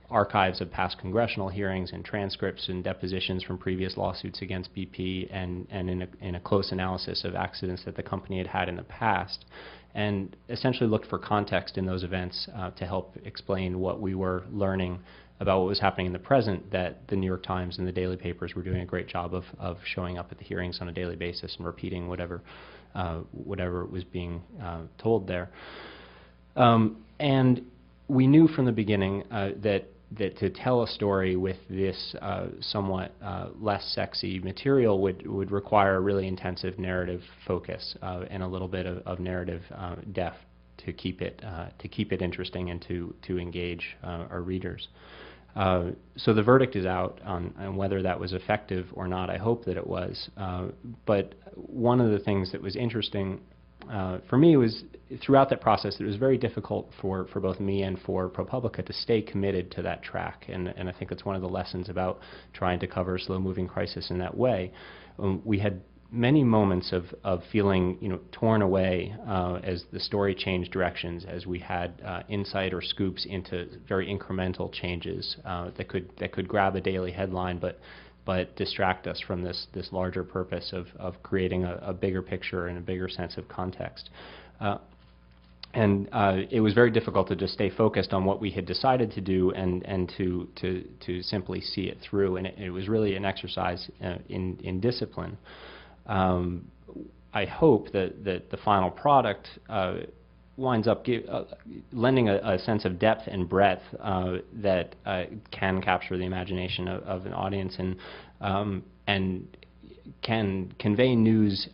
archives of past congressional hearings and transcripts and depositions from previous lawsuits against BP, and in a close analysis of accidents that the company had in the past, and essentially looked for context in those events to help explain what we were learning about what was happening in the present, that the New York Times and the daily papers were doing a great job of showing up at the hearings on a daily basis and repeating whatever was being told there. And we knew from the beginning that to tell a story with this somewhat less sexy material would require a really intensive narrative focus and a little bit of narrative depth to keep it interesting and to engage our readers. So the verdict is out on whether that was effective or not. I hope that it was. But one of the things that was interesting for me was, throughout that process, it was very difficult for both me and for ProPublica to stay committed to that track. And I think that's one of the lessons about trying to cover a slow-moving crisis in that way. We had many moments of feeling, torn away as the story changed directions, as we had insight or scoops into very incremental changes that could grab a daily headline, but distract us from this larger purpose of creating a bigger picture and a bigger sense of context. And it was very difficult to just stay focused on what we had decided to do and to simply see it through. And it was really an exercise in discipline. I hope that the final product winds up lending a sense of depth and breadth that can capture the imagination of an audience and can convey news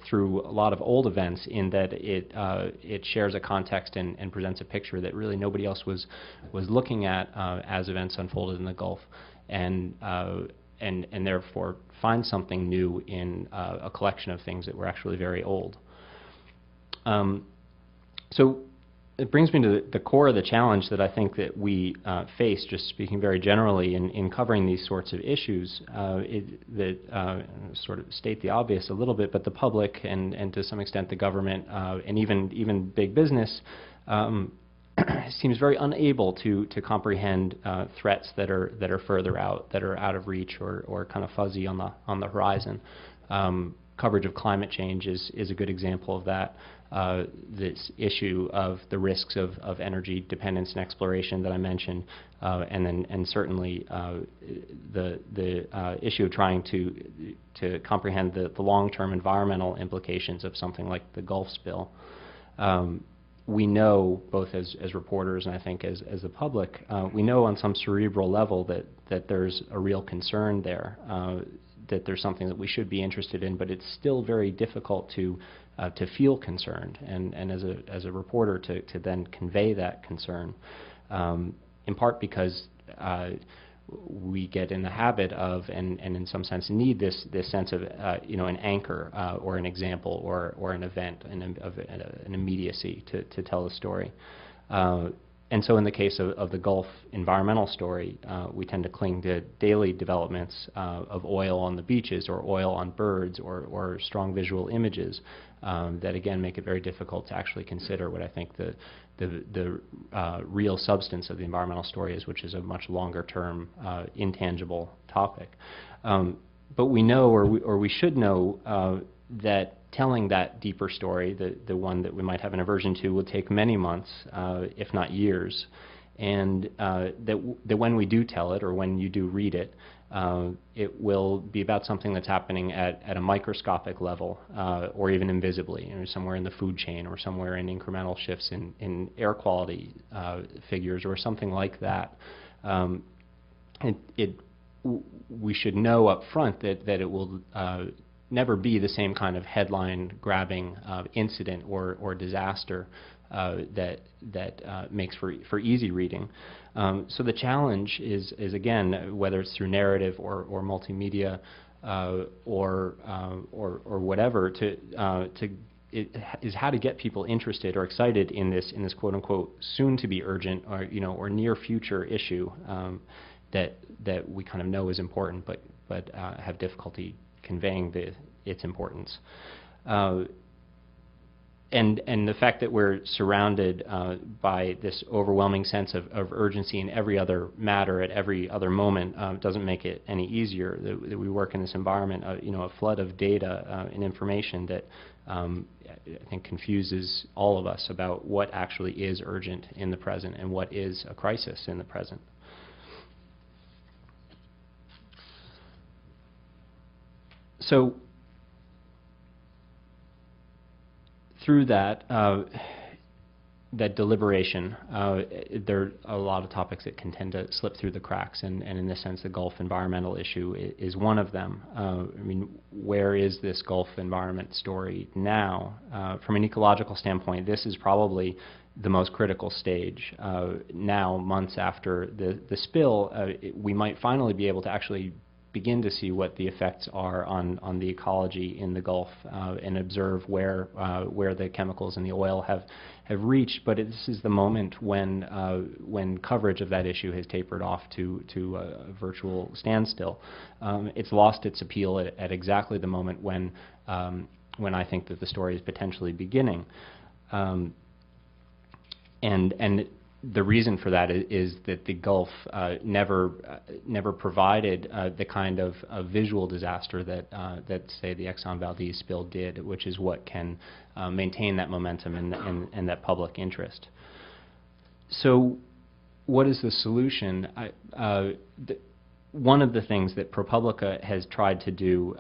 through a lot of old events, in that it shares a context and presents a picture that really nobody else was looking at as events unfolded in the Gulf, and therefore find something new in a collection of things that were actually very old. So it brings me to the core of the challenge that I think that we face, just speaking very generally in covering these sorts of issues, that sort of state the obvious a little bit, but the public and to some extent the government and even big business seems very unable to comprehend threats that are further out, that are out of reach or kind of fuzzy on the horizon. Coverage of climate change is a good example of that. This issue of the risks of energy dependence and exploration that I mentioned, and certainly the issue of trying to comprehend the long-term environmental implications of something like the Gulf spill. We know, both as reporters and I think as the public, we know on some cerebral level that there's a real concern there, that there's something that we should be interested in, but it's still very difficult to feel concerned, and as a reporter to then convey that concern, in part because we get in the habit of, and in some sense need this sense of an anchor or an example or an event of an immediacy to tell the story. And so in the case of the Gulf environmental story, we tend to cling to daily developments of oil on the beaches or oil on birds or strong visual images that again make it very difficult to actually consider what I think the real substance of the environmental story is, which is a much longer term intangible topic. But we know, or we should know, that telling that deeper story, the one that we might have an aversion to, will take many months, if not years, and that when we do tell it, or when you do read it, it will be about something that's happening at a microscopic level, or even invisibly, somewhere in the food chain, or somewhere in incremental shifts in air quality figures, or something like that. We should know up front that it will never be the same kind of headline-grabbing incident or disaster that makes for easy reading. So the challenge is again, whether it's through narrative or multimedia or whatever, is how to get people interested or excited in this quote-unquote soon-to-be urgent or near future issue that we kind of know is important, but have difficulty conveying its importance. And the fact that we're surrounded by this overwhelming sense of urgency in every other matter at every other moment doesn't make it any easier. That we work in this environment, a flood of data and information that I think confuses all of us about what actually is urgent in the present and what is a crisis in the present. So through that deliberation, there are a lot of topics that can tend to slip through the cracks, and in this sense, the Gulf environmental issue is one of them. I mean, where is this Gulf environment story now? From an ecological standpoint, this is probably the most critical stage. Now, months after the spill, we might finally be able to actually begin to see what the effects are on the ecology in the Gulf and observe where the chemicals in the oil have reached. But this is the moment when coverage of that issue has tapered off to a virtual standstill. It's lost its appeal at exactly the moment when I think that the story is potentially beginning. And the reason for that is that the Gulf never provided the kind of visual disaster that say the Exxon Valdez spill did, which is what can maintain that momentum and that public interest. So, what is the solution? One of the things that ProPublica has tried to do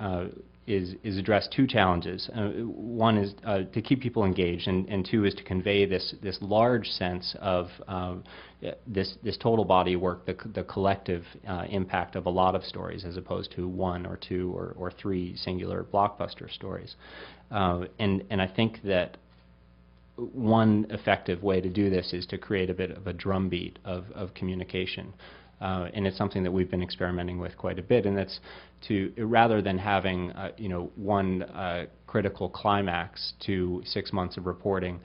is address two challenges. One is to keep people engaged, and two is to convey this large sense of this total body of work, the collective impact of a lot of stories, as opposed to one or two or three singular blockbuster stories. And I think that one effective way to do this is to create a bit of a drumbeat of communication. And it's something that we've been experimenting with quite a bit, and that's to, rather than having one critical climax to 6 months of reporting,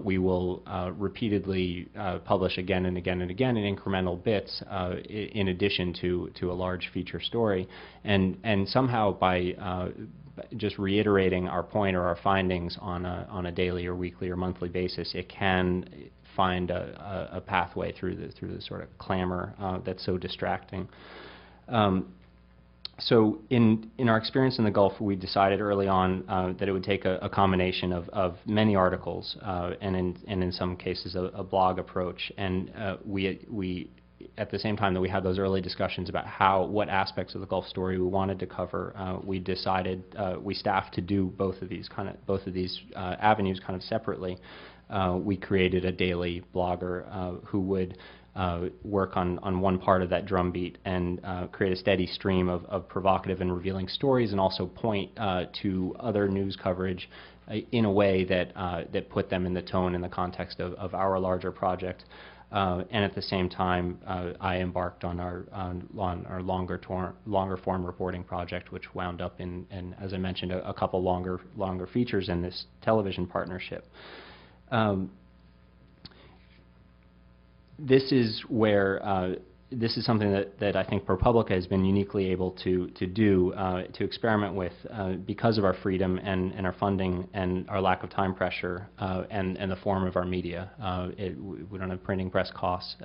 we will repeatedly publish again and again and again in incremental bits in addition to a large feature story. And somehow by just reiterating our point or our findings on a daily or weekly or monthly basis, it can find a pathway through the sort of clamor that's so distracting. So in our experience in the Gulf, we decided early on that it would take a combination of many articles and in some cases a blog approach. And we at the same time that we had those early discussions about what aspects of the Gulf story we wanted to cover, we decided we staffed to do both of these avenues kind of separately. We created a daily blogger who would work on one part of that drumbeat and create a steady stream of provocative and revealing stories, and also point to other news coverage in a way that put them in the tone and the context of our larger project. And at the same time, I embarked on our longer form reporting project, which wound up in as I mentioned, a couple longer features in this television partnership. This is where this is something that I think ProPublica has been uniquely able to do, to experiment with, because of our freedom and our funding and our lack of time pressure and the form of our media. We don't have printing press costs.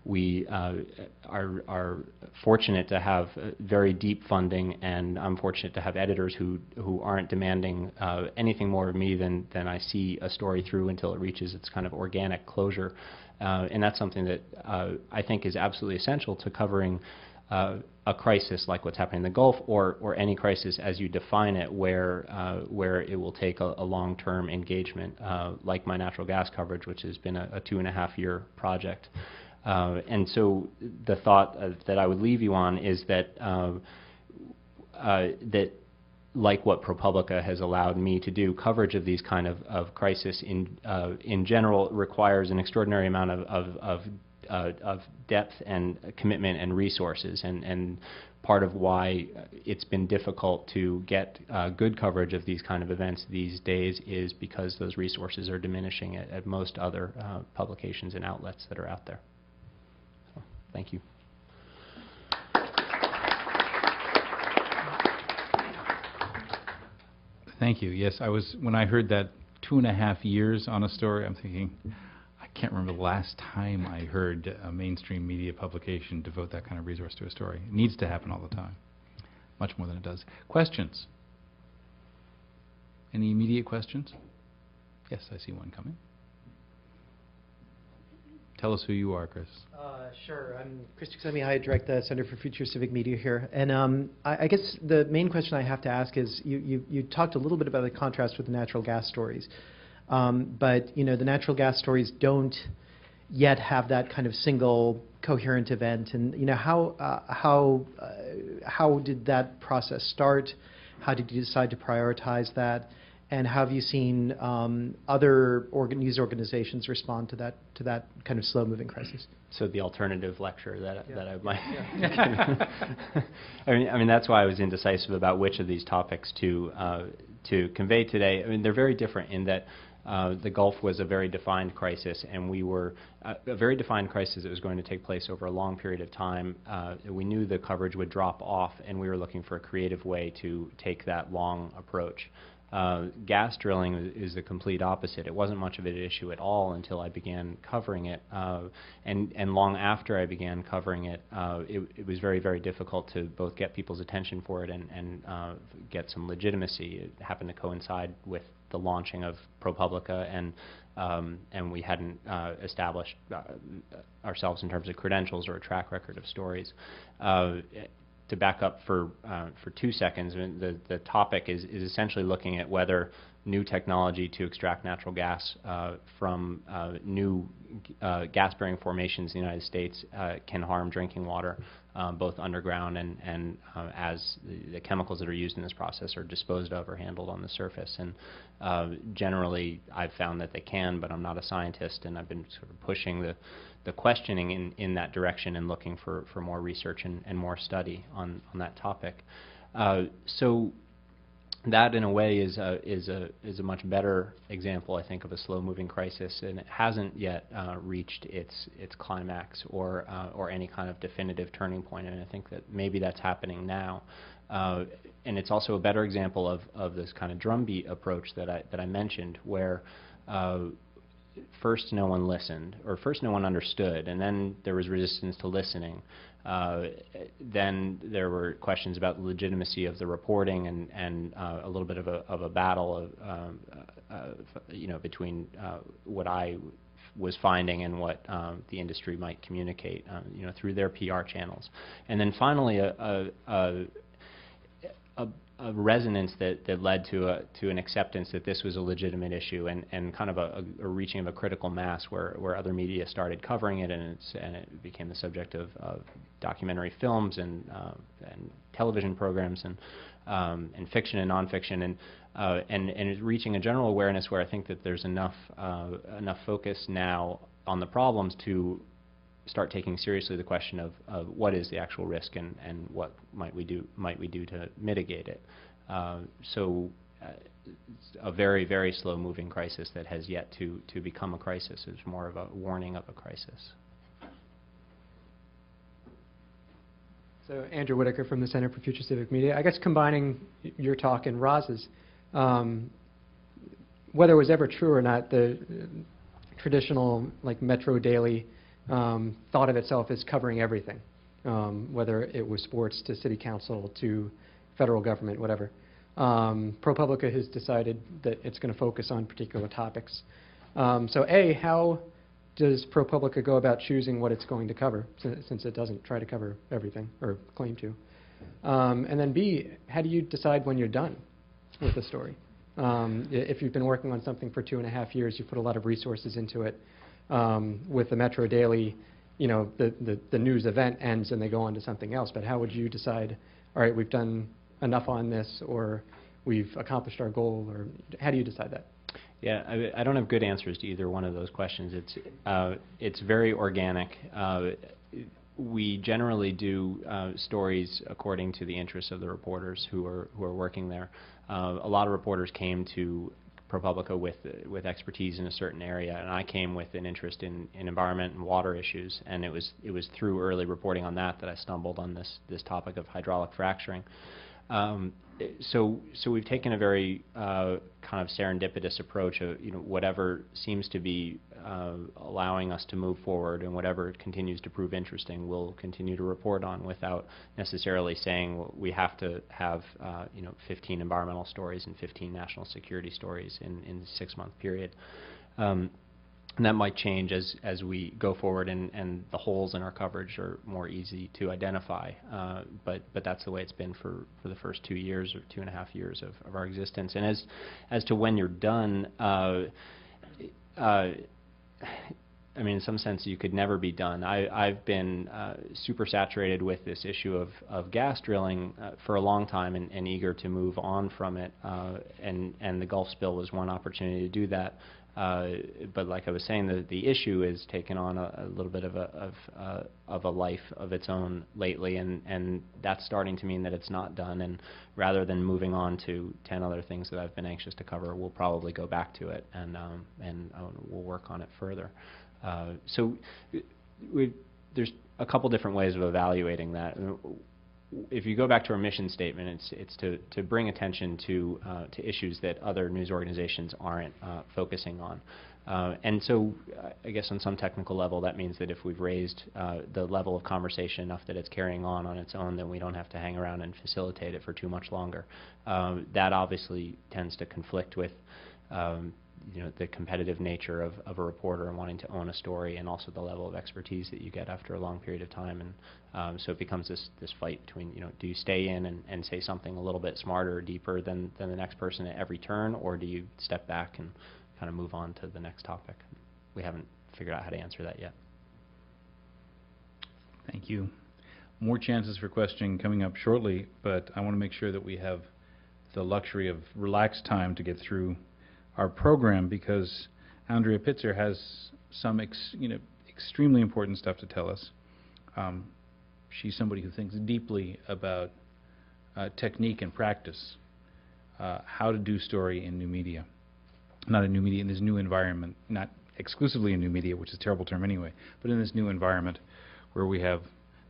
We are fortunate to have very deep funding, and I'm fortunate to have editors who aren't demanding anything more of me than I see a story through until it reaches its kind of organic closure. And that's something that I think is absolutely essential to covering a crisis like what's happening in the Gulf, or any crisis as you define it, where it will take a long-term engagement, like my natural gas coverage, which has been a 2.5-year project. And so the thought that I would leave you on is that like what ProPublica has allowed me to do, coverage of these kind of crisis in general requires an extraordinary amount of depth and commitment and resources, and part of why it's been difficult to get good coverage of these kind of events these days is because those resources are diminishing at most other publications and outlets that are out there. So, thank you. Thank you. Yes, when I heard that 2.5 years on a story, I'm thinking, I can't remember the last time I heard a mainstream media publication devote that kind of resource to a story. It needs to happen all the time, much more than it does. Questions? Any immediate questions? Yes, I see one coming. Tell us who you are, Chris. Sure. I'm Chris Tuxemi. I direct the Center for Future Civic Media here. And I guess the main question I have to ask is, you talked a little bit about the contrast with the natural gas stories. But the natural gas stories don't yet have that kind of single coherent event. And how did that process start? How did you decide to prioritize that? And how have you seen other news organizations respond to that kind of slow-moving crisis? So the alternative lecture that I might. I mean that's why I was indecisive about which of these topics to convey today. I mean they're very different in that the Gulf was a very defined crisis, and we were a very defined crisis that was going to take place over a long period of time. We knew the coverage would drop off, and we were looking for a creative way to take that long approach. Gas drilling is the complete opposite. It wasn't much of an issue at all until I began covering it, and long after I began covering it, it was very, very difficult to both get people's attention for it and get some legitimacy. It happened to coincide with the launching of ProPublica, and we hadn't established ourselves in terms of credentials or a track record of stories. to back up for 2 seconds, the topic is essentially looking at whether new technology to extract natural gas from new gas-bearing formations in the United States can harm drinking water, both underground and as the chemicals that are used in this process are disposed of or handled on the surface. And generally, I've found that they can, but I'm not a scientist, and I've been sort of pushing the questioning in that direction and looking for more research and more study on that topic. So that, in a way, is a much better example, I think, of a slow-moving crisis, and it hasn't yet reached its climax or any kind of definitive turning point. And I think that maybe that's happening now. And it's also a better example of this kind of drumbeat approach that I mentioned, where first no one listened, or first no one understood, and then there was resistance to listening. Then there were questions about the legitimacy of the reporting, and a little bit of a battle between what I was finding and what the industry might communicate through their PR channels. And then finally a resonance that led to an acceptance that this was a legitimate issue, and kind of a reaching of a critical mass where other media started covering it, and it became the subject of documentary films and television programs and fiction and nonfiction, and it's reaching a general awareness where I think that there's enough focus now on the problems to start taking seriously the question of what is the actual risk and what might we do to mitigate it. So it's a very, very slow-moving crisis that has yet to become a crisis. It's more of a warning of a crisis. So Andrew Whitaker from the Center for Future Civic Media. I guess combining your talk and Roz's, whether it was ever true or not, the traditional Metro Daily thought of itself as covering everything, whether it was sports to city council to federal government, whatever. ProPublica has decided that it's going to focus on particular topics. So A, how does ProPublica go about choosing what it's going to cover, since it doesn't try to cover everything, or claim to? And then B, how do you decide when you're done with the story? If you've been working on something for 2.5 years, you put a lot of resources into it. With the Metro Daily, the news event ends and they go on to something else. But how would you decide, all right, we've done enough on this, or we've accomplished our goal, or how do you decide that? Yeah, I don't have good answers to either one of those questions. It's very organic. We generally do stories according to the interests of the reporters who are working there. A lot of reporters came to ProPublica with expertise in a certain area, and I came with an interest in environment and water issues, and it was through early reporting on that I stumbled on this topic of hydraulic fracturing. So we've taken a very kind of serendipitous approach of whatever seems to be allowing us to move forward, and whatever continues to prove interesting we'll continue to report on, without necessarily saying, well, we have to have 15 environmental stories and 15 national security stories in a 6-month period. And that might change as we go forward, and the holes in our coverage are more easy to identify. But that's the way it's been for the first 2 years or 2.5 years of our existence. And as to when you're done, I mean, in some sense, you could never be done. I've been super saturated with this issue of gas drilling for a long time, and eager to move on from it. And the Gulf spill was one opportunity to do that. But like I was saying, the issue is taken on a little bit of a life of its own lately, and that's starting to mean that it's not done. And rather than moving on to 10 other things that I've been anxious to cover, we'll probably go back to it, and we'll work on it further. So there's a couple different ways of evaluating that. If you go back to our mission statement, it's to bring attention to issues that other news organizations aren't focusing on. And so I guess on some technical level, that means that if we've raised the level of conversation enough that it's carrying on its own, then we don't have to hang around and facilitate it for too much longer. That obviously tends to conflict with the competitive nature of a reporter and wanting to own a story, and also the level of expertise that you get after a long period of time. And so it becomes this fight between, do you stay in and say something a little bit smarter or deeper than the next person at every turn, or do you step back and kind of move on to the next topic? We haven't figured out how to answer that yet. Thank you. More chances for questioning coming up shortly, but I want to make sure that we have the luxury of relaxed time to get through our program, because Andrea Pitzer has some extremely important stuff to tell us. She's somebody who thinks deeply about technique and practice, how to do story in new media. Not in new media, in this new environment, not exclusively in new media, which is a terrible term anyway, but in this new environment where we have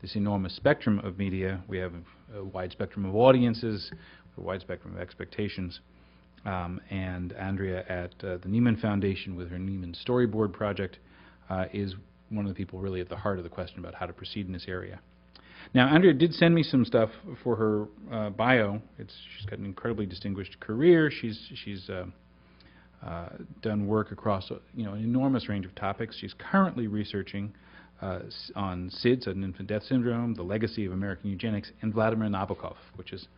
this enormous spectrum of media, we have a wide spectrum of audiences, a wide spectrum of expectations. And Andrea at the Nieman Foundation with her Nieman Storyboard project is one of the people really at the heart of the question about how to proceed in this area. Now, Andrea did send me some stuff for her bio. She's got an incredibly distinguished career. She's done work across an enormous range of topics. She's currently researching on SIDS, sudden infant death syndrome, the legacy of American eugenics, and Vladimir Nabokov, which is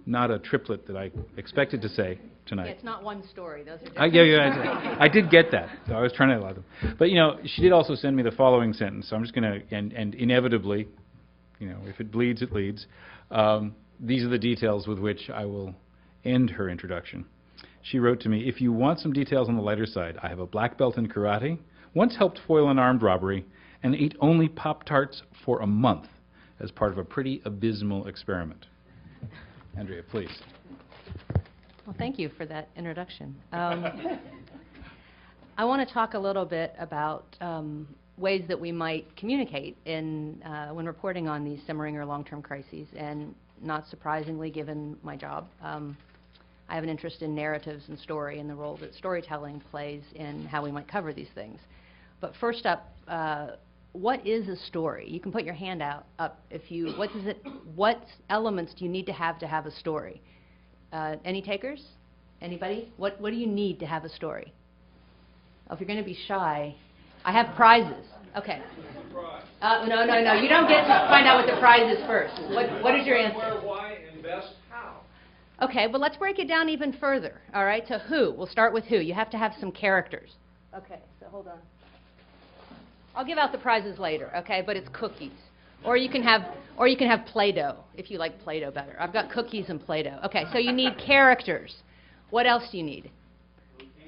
not a triplet that I expected to say tonight. Yeah, it's not one story. Those are different. I did get that. So I was trying to allow them. But she did also send me the following sentence. So I'm just going to, and inevitably, if it bleeds, it leads. These are the details with which I will end her introduction. She wrote to me, "If you want some details on the lighter side, I have a black belt in karate, once helped foil an armed robbery, and ate only Pop-Tarts for a month as part of a pretty abysmal experiment." Andrea, please. Well, thank you for that introduction. I want to talk a little bit about ways that we might communicate when reporting on these simmering or long-term crises. And not surprisingly, given my job, I have an interest in narratives and story and the role that storytelling plays in how we might cover these things. But first up, what is a story? You can put your hand up if you, what elements do you need to have a story? Any takers? Anybody? What do you need to have a story? Oh, if you're going to be shy, I have prizes. Okay. No. You don't get to find out what the prize is first. What is your answer? Where, why, and best how. Okay, well, let's break it down even further. All right, to who? We'll start with who. You have to have some characters. Okay, so hold on. I'll give out the prizes later, okay? But it's cookies. Or you can have Play-Doh, if you like Play-Doh better. I've got cookies and Play-Doh. Okay, so you need characters. What else do you need?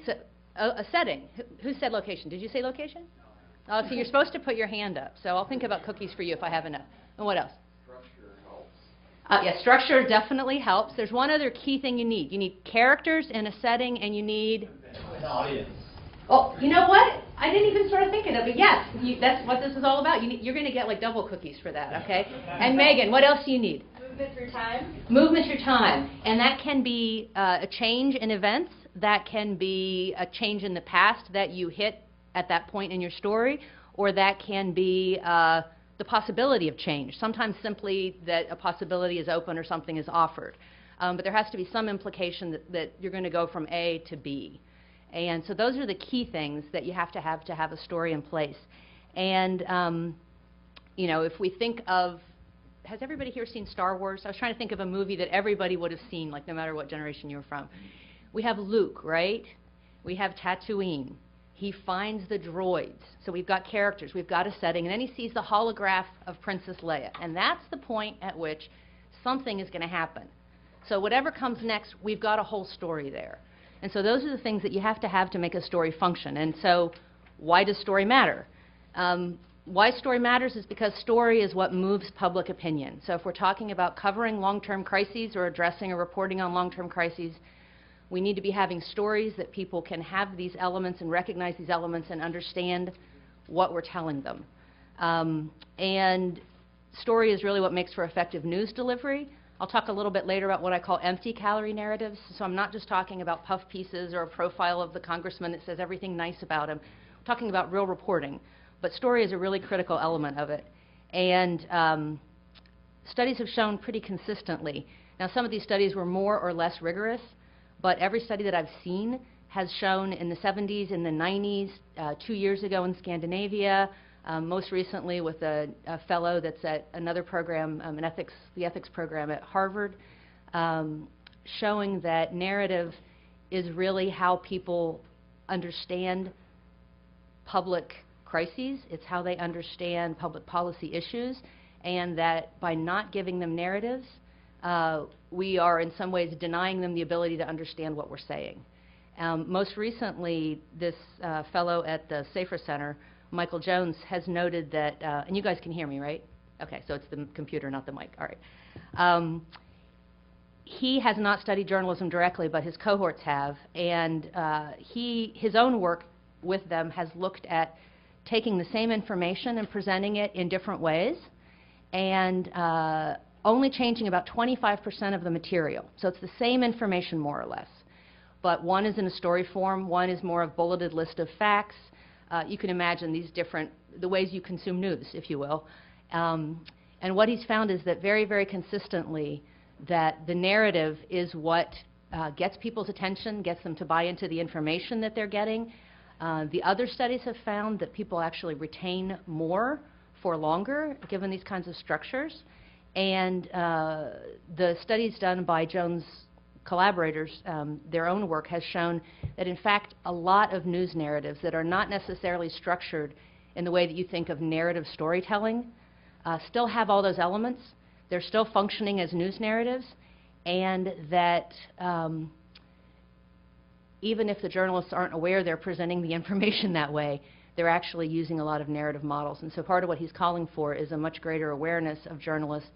So, a setting. Who said location? Did you say location? Oh, so you're supposed to put your hand up. So I'll think about cookies for you if I have enough. And what else? Structure helps. Yeah, structure definitely helps. There's one other key thing you need. You need characters in a setting, and you need An audience. Oh, you know what? I didn't even start thinking of it. Yes, that's what this is all about. You're going to get like double cookies for that, okay? And Megan, what else do you need? Movement through time. Movement through time. And that can be a change in events. That can be a change in the past that you hit at that point in your story. Or that can be the possibility of change. Sometimes simply that a possibility is open or something is offered. But there has to be some implication that you're going to go from A to B. And so those are the key things that you have to have a story in place. And, if we think of, has everybody here seen Star Wars? I was trying to think of a movie that everybody would have seen, like no matter what generation you were from. We have Luke, right? We have Tatooine. He finds the droids. So we've got characters, we've got a setting, and then he sees the holograph of Princess Leia. And that's the point at which something is going to happen. So whatever comes next, we've got a whole story there. And so those are the things that you have to make a story function. And so why does story matter? Why story matters is because story is what moves public opinion. So if we're talking about covering long-term crises or addressing or reporting on long-term crises, we need to be having stories that people can have these elements and recognize these elements and understand what we're telling them. And story is really what makes for effective news delivery. I'll talk a little bit later about what I call empty calorie narratives. So I'm not just talking about puff pieces or a profile of the congressman that says everything nice about him. I'm talking about real reporting. But story is a really critical element of it. And studies have shown pretty consistently. Now, some of these studies were more or less rigorous, but every study that I've seen has shown in the 70s, in the 90s, 2 years ago in Scandinavia, most recently with a fellow that's at another program, the ethics program at Harvard, showing that narrative is really how people understand public crises. It's how they understand public policy issues, and that by not giving them narratives, we are in some ways denying them the ability to understand what we're saying. Most recently, this fellow at the Safer Center, Michael Jones, has noted that, and you guys can hear me, right? Okay, so it's the computer, not the mic. All right. He has not studied journalism directly, but his cohorts have, and his own work with them has looked at taking the same information and presenting it in different ways, and only changing about 25% of the material. So it's the same information, more or less. But one is in a story form, one is more of bulleted list of facts. You can imagine these the ways you consume news, if you will. And what he's found is that very, very consistently, that the narrative is what gets people's attention, gets them to buy into the information that they're getting. The other studies have found that people actually retain more for longer, given these kinds of structures. And the studies done by Jones' collaborators, their own work has shown that, in fact, a lot of news narratives that are not necessarily structured in the way that you think of narrative storytelling still have all those elements. They're still functioning as news narratives, and that even if the journalists aren't aware they're presenting the information that way, they're actually using a lot of narrative models. And so part of what he's calling for is a much greater awareness of journalists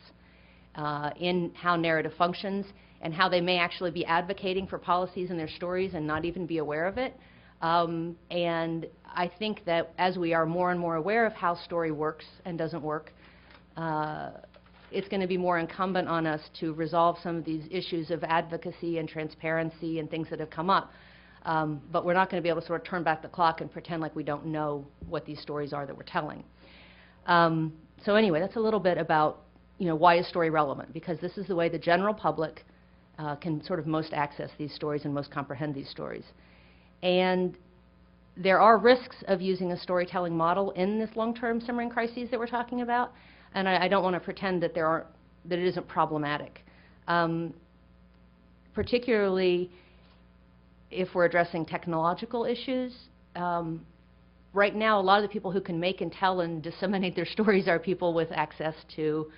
in how narrative functions and how they may actually be advocating for policies in their stories and not even be aware of it. And I think that as we are more and more aware of how story works and doesn't work, it's going to be more incumbent on us to resolve some of these issues of advocacy and transparency and things that have come up. But we're not going to be able to sort of turn back the clock and pretend like we don't know what these stories are that we're telling. So anyway, that's a little bit about, why is story relevant? Because this is the way the general public can sort of most access these stories and most comprehend these stories. And there are risks of using a storytelling model in this long-term simmering crises that we're talking about. And I don't want to pretend that that it isn't problematic. Particularly if we're addressing technological issues. Right now, a lot of the people who can make and tell and disseminate their stories are people with access to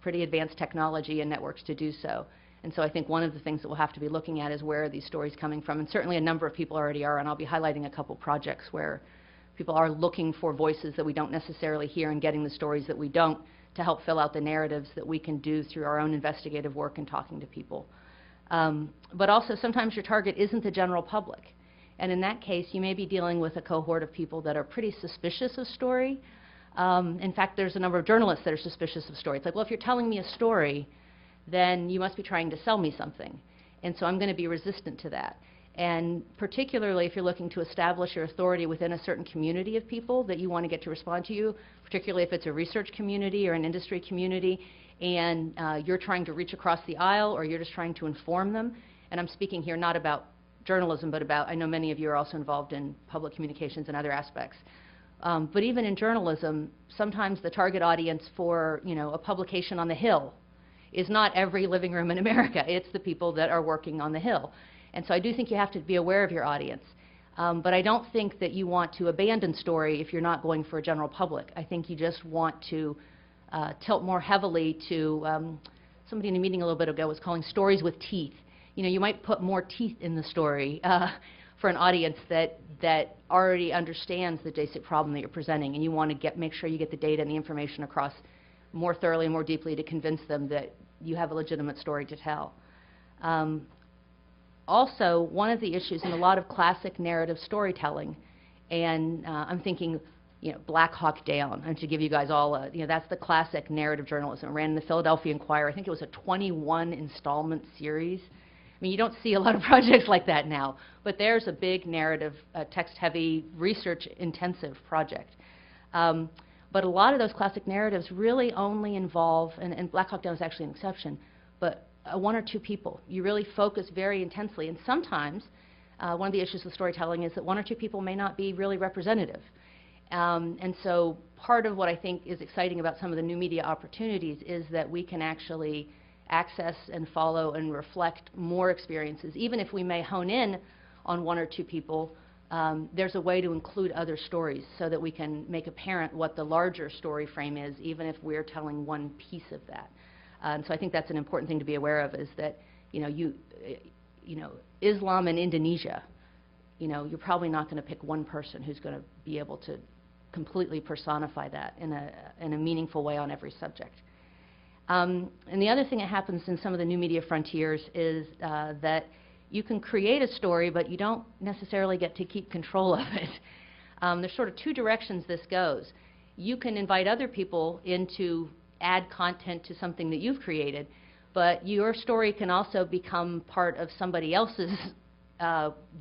pretty advanced technology and networks to do so. And so I think one of the things that we'll have to be looking at is where are these stories coming from. And certainly a number of people already are, and I'll be highlighting a couple projects where people are looking for voices that we don't necessarily hear and getting the stories that we don't to help fill out the narratives that we can do through our own investigative work and talking to people. But also sometimes your target isn't the general public. And in that case, you may be dealing with a cohort of people that are pretty suspicious of story. In fact, there's a number of journalists that are suspicious of story. It's like, well, if you're telling me a story, then you must be trying to sell me something. And so I'm going to be resistant to that. And particularly if you're looking to establish your authority within a certain community of people that you want to get to respond to you, particularly if it's a research community or an industry community, and you're trying to reach across the aisle or you're just trying to inform them. And I'm speaking here not about journalism, but about, I know many of you are also involved in public communications and other aspects. But even in journalism, sometimes the target audience for, a publication on the Hill is not every living room in America. It's the people that are working on the Hill. And so I do think you have to be aware of your audience. But I don't think that you want to abandon story if you're not going for a general public. I think you just want to tilt more heavily to, somebody in a meeting a little bit ago was calling stories with teeth. You might put more teeth in the story for an audience that already understands the basic problem that you're presenting, and you want to make sure you get the data and the information across more thoroughly and more deeply to convince them that you have a legitimate story to tell. Also, one of the issues in a lot of classic narrative storytelling, and I'm thinking, Black Hawk Down, and to give you guys all, that's the classic narrative journalism. It ran in the Philadelphia Inquirer. I think it was a 21 installment series. I mean, you don't see a lot of projects like that now, but there's a big narrative, text-heavy, research-intensive project. But a lot of those classic narratives really only involve, and Black Hawk Down is actually an exception, but one or two people. You really focus very intensely, and sometimes one of the issues with storytelling is that one or two people may not be really representative. And so part of what I think is exciting about some of the new media opportunities is that we can actually access and follow and reflect more experiences. Even if we may hone in on one or two people, there's a way to include other stories so that we can make apparent what the larger story frame is, even if we're telling one piece of that. So I think that's an important thing to be aware of, is that, Islam in Indonesia, you're probably not going to pick one person who's going to be able to completely personify that in a meaningful way on every subject. And the other thing that happens in some of the new media frontiers is that you can create a story, but you don't necessarily get to keep control of it. There's sort of two directions this goes. You can invite other people in to add content to something that you've created, but your story can also become part of somebody else's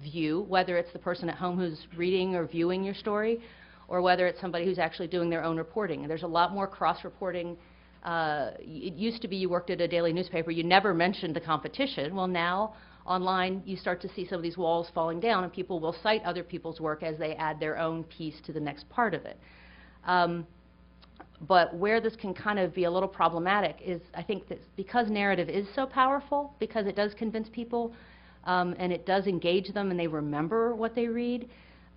view, whether it's the person at home who's reading or viewing your story, or whether it's somebody who's actually doing their own reporting. And there's a lot more cross-reporting. It used to be you worked at a daily newspaper, you never mentioned the competition. Well, now online you start to see some of these walls falling down, and people will cite other people's work as they add their own piece to the next part of it. But where this can kind of be a little problematic is, I think, that because narrative is so powerful, because it does convince people, and it does engage them and they remember what they read.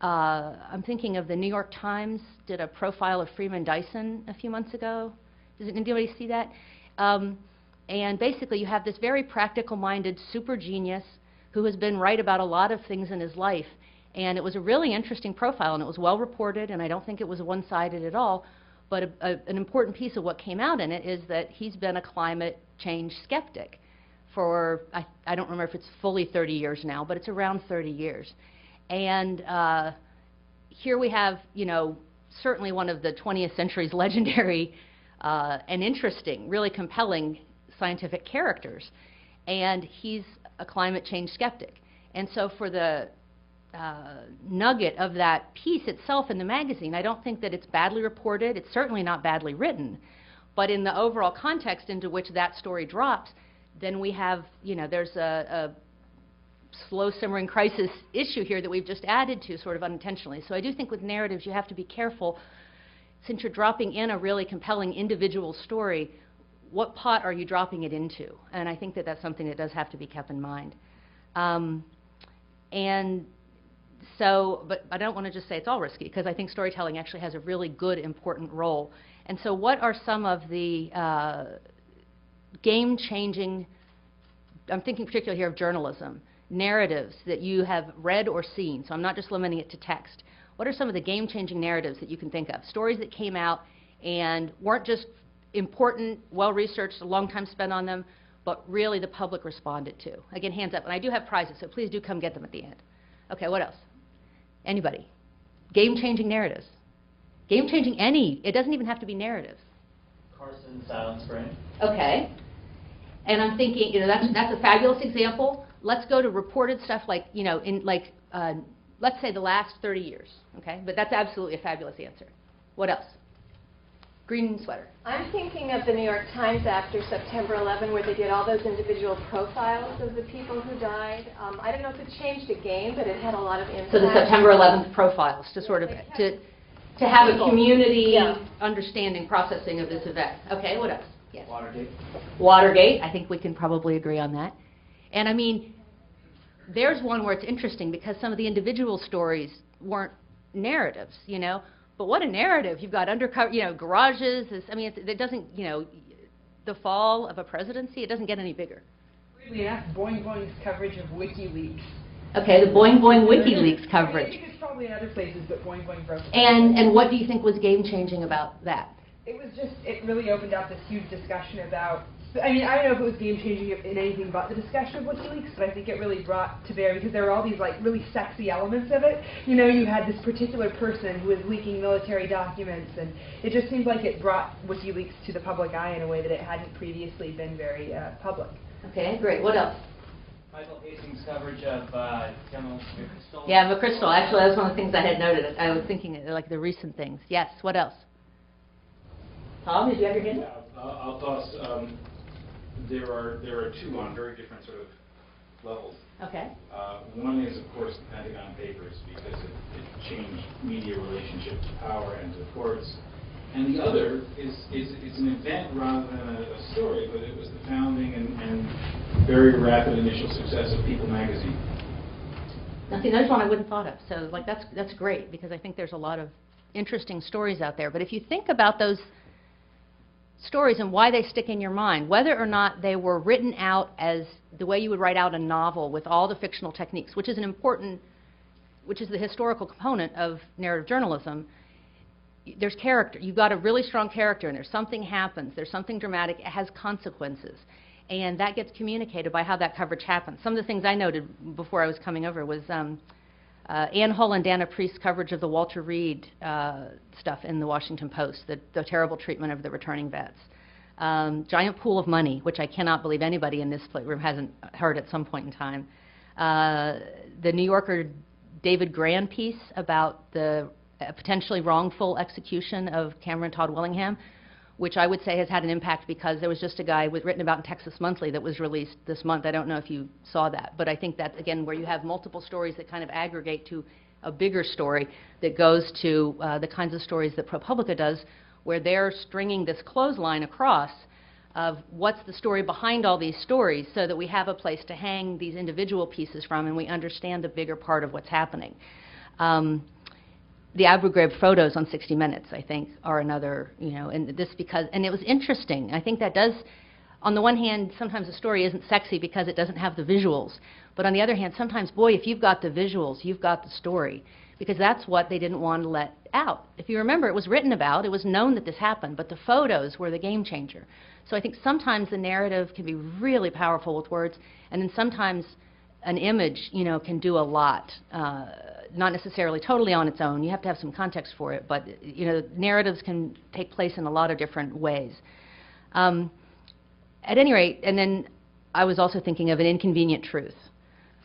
I'm thinking of the New York Times did a profile of Freeman Dyson a few months ago. Does anybody see that? And basically you have this very practical-minded super genius who has been right about a lot of things in his life. And it was a really interesting profile, and it was well reported, and I don't think it was one-sided at all. But an important piece of what came out in it is that he's been a climate change skeptic for, I don't remember if it's fully 30 years now, but it's around 30 years. And here we have, certainly one of the 20th century's legendary and interesting, really compelling scientific characters. And he's a climate change skeptic. And so for the nugget of that piece itself in the magazine, I don't think that it's badly reported. It's certainly not badly written. But in the overall context into which that story drops, then we have, there's a slow simmering crisis issue here that we've just added to sort of unintentionally. So I do think with narratives you have to be careful, since you're dropping in a really compelling individual story, what pot are you dropping it into? And I think that that's something that does have to be kept in mind. And so, but I don't want to just say it's all risky, because I think storytelling actually has a really good, important role. And so what are some of the game-changing, I'm thinking particularly here of journalism, narratives that you have read or seen, so I'm not just limiting it to text. What are some of the game-changing narratives that you can think of? Stories that came out and weren't just important, well-researched, a long time spent on them, but really the public responded to. Again, hands up. And I do have prizes, so please do come get them at the end. Okay, what else? Anybody? Game-changing narratives. Game-changing it doesn't even have to be narratives. Carson Silent Spring. Okay. And I'm thinking, that's a fabulous example. Let's go to reported stuff like, let's say the last 30 years, okay? But that's absolutely a fabulous answer. What else? Green sweater. I'm thinking of the New York Times after September 11, where they did all those individual profiles of the people who died. I don't know if it changed the game, but it had a lot of impact. So the September 11th profiles, to sort of, to have a community understanding, processing of this event. Okay, what else? Yes. Watergate. Watergate, I think we can probably agree on that. And I mean, there's one where it's interesting because some of the individual stories weren't narratives, But what a narrative. You've got undercover, garages. It doesn't, the fall of a presidency, it doesn't get any bigger. Weirdly enough, Boing Boing's coverage of WikiLeaks. Okay, the Boing Boing WikiLeaks coverage. I think it's probably in other places, but Boing Boing broke it. And what do you think was game-changing about that? It really opened up this huge discussion about, I don't know if it was game-changing in anything but the discussion of WikiLeaks, but I think it really brought to bear, because there were all these really sexy elements of it. You had this particular person who was leaking military documents, and it just seemed like it brought WikiLeaks to the public eye in a way that it hadn't previously been very public. Okay, great. What else? Michael Hastings' coverage of General McChrystal. Yeah, McChrystal. Actually, that was one of the things I had noted. I was thinking like the recent things. Yes, what else? Tom, did you have your hand? Yeah, I'll toss. There are two on very different sort of levels. Okay. One is, of course, the Pentagon Papers, because it changed media relationship to power and to the courts. And the other is it's an event rather than a story, but it was the founding and very rapid initial success of People magazine. Now, see, there's one I wouldn't have thought of. So, like, that's great, because I think there's a lot of interesting stories out there. But if you think about those stories and why they stick in your mind, whether or not they were written out as the way you would write out a novel with all the fictional techniques, which is the historical component of narrative journalism, there's character. You've got a really strong character in there. Something happens. There's something dramatic. It has consequences. And that gets communicated by how that coverage happens. Some of the things I noted before I was coming over was Ann Hull and Dana Priest's coverage of the Walter Reed stuff in the Washington Post, the terrible treatment of the returning vets. Giant Pool of Money, which I cannot believe anybody in this room hasn't heard at some point in time. The New Yorker David Grand piece about the potentially wrongful execution of Cameron Todd Willingham, which I would say has had an impact because there was just a guy written about in Texas Monthly that was released this month. I don't know if you saw that, but I think that's, again, where you have multiple stories that kind of aggregate to a bigger story that goes to the kinds of stories that ProPublica does, where they're stringing this clothesline across of what's the story behind all these stories so that we have a place to hang these individual pieces from and we understand the bigger part of what's happening. The Abu Ghraib photos on 60 Minutes, I think, are another, and it was interesting. I think that does, on the one hand, sometimes a story isn't sexy because it doesn't have the visuals. But on the other hand, sometimes, boy, if you've got the visuals, you've got the story. Because that's what they didn't want to let out. If you remember, it was written about, it was known that this happened, but the photos were the game changer. So I think sometimes the narrative can be really powerful with words, and then sometimes an image, can do a lot. Not necessarily totally on its own. You have to have some context for it, but narratives can take place in a lot of different ways. At any rate, and then I was also thinking of An Inconvenient Truth,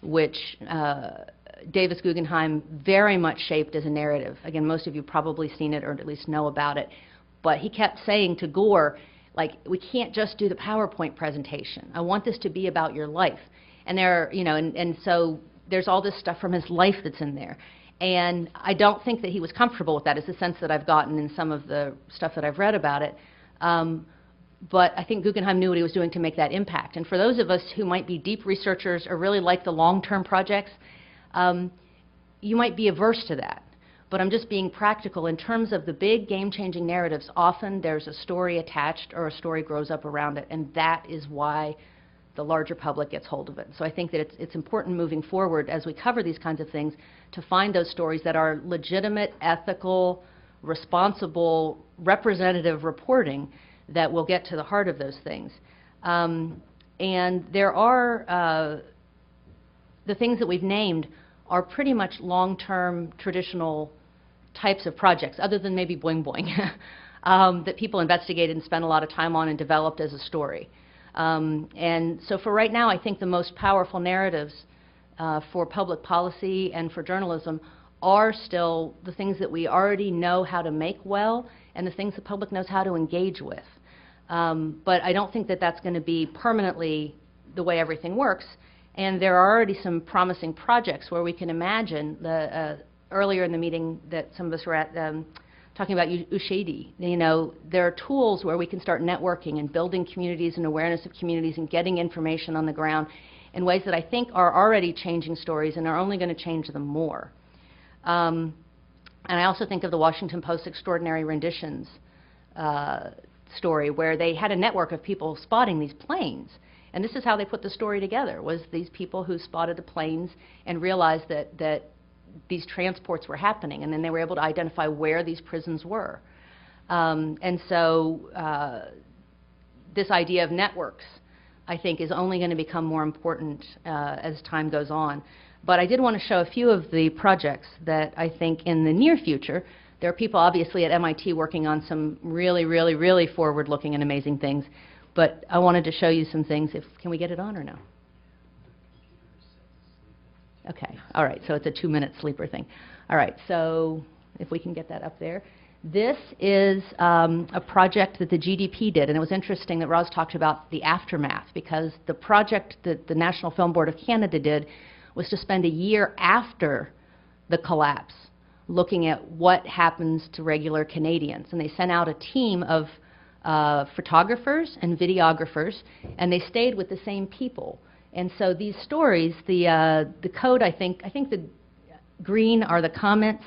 which Davis Guggenheim very much shaped as a narrative. Again, most of you probably seen it or at least know about it, but he kept saying to Gore, like, we can't just do the PowerPoint presentation. I want this to be about your life. And and so there's all this stuff from his life that's in there. And I don't think that he was comfortable with that. It's the sense that I've gotten in some of the stuff that I've read about it. But I think Guggenheim knew what he was doing to make that impact. And for those of us who might be deep researchers or really like the long-term projects, you might be averse to that. But I'm just being practical. In terms of the big game-changing narratives, often there's a story attached or a story grows up around it, and that is why the larger public gets hold of it. So I think that it's important moving forward as we cover these kinds of things to find those stories that are legitimate, ethical, responsible, representative reporting that will get to the heart of those things. And there are, the things that we've named are pretty much long-term traditional types of projects, other than maybe Boing Boing, that people investigated and spent a lot of time on and developed as a story. And so for right now, I think the most powerful narratives for public policy and for journalism are still the things that we already know how to make well and the things the public knows how to engage with. But I don't think that that's going to be permanently the way everything works. And there are already some promising projects where we can imagine, earlier in the meeting that some of us were at, talking about Ushahidi. There are tools where we can start networking and building communities and awareness of communities and getting information on the ground in ways that I think are already changing stories and are only going to change them more. And I also think of the Washington Post Extraordinary Renditions story, where they had a network of people spotting these planes. And this is how they put the story together, was these people who spotted the planes and realized that these transports were happening, and then they were able to identify where these prisons were. And so this idea of networks, I think, is only going to become more important as time goes on. But I did want to show a few of the projects that I think in the near future, there are people obviously at MIT working on some really, really, really forward-looking and amazing things. But I wanted to show you some things. Can we get it on or no? Okay, all right, so it's a 2-minute sleeper thing. All right, so if we can get that up there. This is a project that the GDP did, and it was interesting that Roz talked about the aftermath, because the project that the National Film Board of Canada did was to spend a year after the collapse looking at what happens to regular Canadians. And they sent out a team of photographers and videographers, and they stayed with the same people. And so these stories, the code, I think the green are the comments,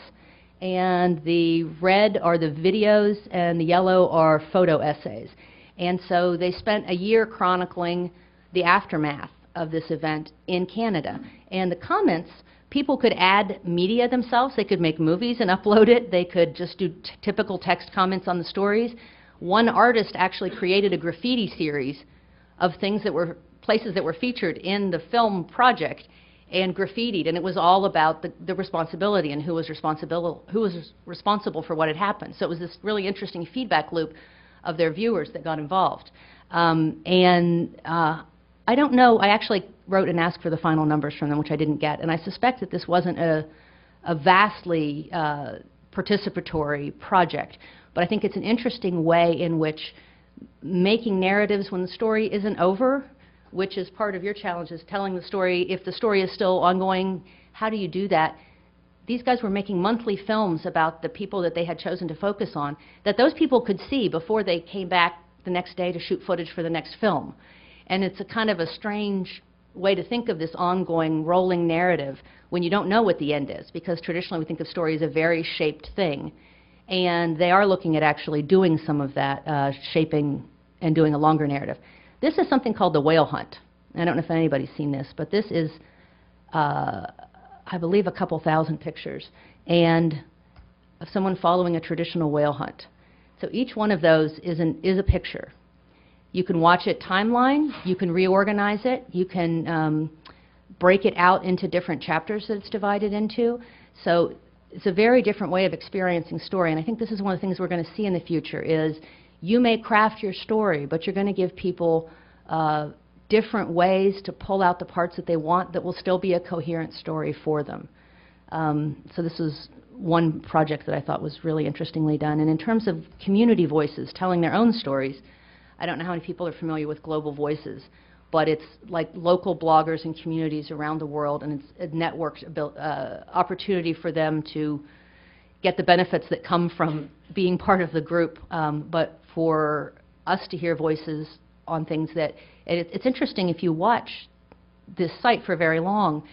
and the red are the videos, and the yellow are photo essays. And so they spent a year chronicling the aftermath of this event in Canada. And the comments, people could add media themselves. They could make movies and upload it. They could just do typical text comments on the stories. One artist actually created a graffiti series of things that were places that were featured in the film project and graffitied, and it was all about the responsibility and who was responsible for what had happened. So it was this really interesting feedback loop of their viewers that got involved. I don't know, I actually wrote and asked for the final numbers from them, which I didn't get, and I suspect that this wasn't a vastly participatory project, but I think it's an interesting way in which making narratives when the story isn't over, which is part of your challenge, is telling the story. If the story is still ongoing, how do you do that? These guys were making monthly films about the people that they had chosen to focus on, that those people could see before they came back the next day to shoot footage for the next film. And it's a kind of a strange way to think of this ongoing, rolling narrative when you don't know what the end is, because traditionally we think of story as a very shaped thing. And they are looking at actually doing some of that shaping and doing a longer narrative. This is something called the whale hunt. I don't know if anybody's seen this, but this is, I believe, a couple thousand pictures, and of someone following a traditional whale hunt. So each one of those is a picture. You can watch it timeline, you can reorganize it, you can break it out into different chapters that it's divided into. So it's a very different way of experiencing story, and I think this is one of the things we're going to see in the future is you may craft your story, but you're going to give people different ways to pull out the parts that they want that will still be a coherent story for them. So this was one project that I thought was really interestingly done. And in terms of community voices telling their own stories, I don't know how many people are familiar with Global Voices, but it's like local bloggers and communities around the world, and it's a networked opportunity for them to get the benefits that come from being part of the group, but for us to hear voices on things that, it's interesting, if you watch this site for very long,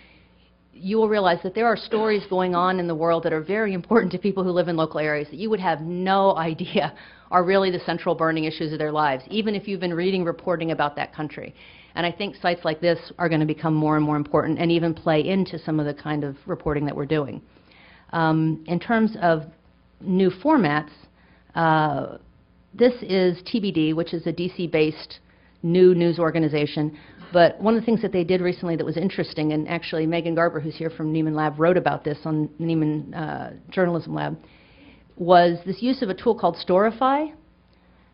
you will realize that there are stories going on in the world that are very important to people who live in local areas that you would have no idea are really the central burning issues of their lives, even if you've been reading reporting about that country. And I think sites like this are going to become more and more important and even play into some of the kind of reporting that we're doing. In terms of new formats, this is TBD, which is a DC-based new news organization. But one of the things that they did recently that was interesting, and actually Megan Garber, who's here from Neiman Lab, wrote about this on Neiman Journalism Lab, was this use of a tool called Storify.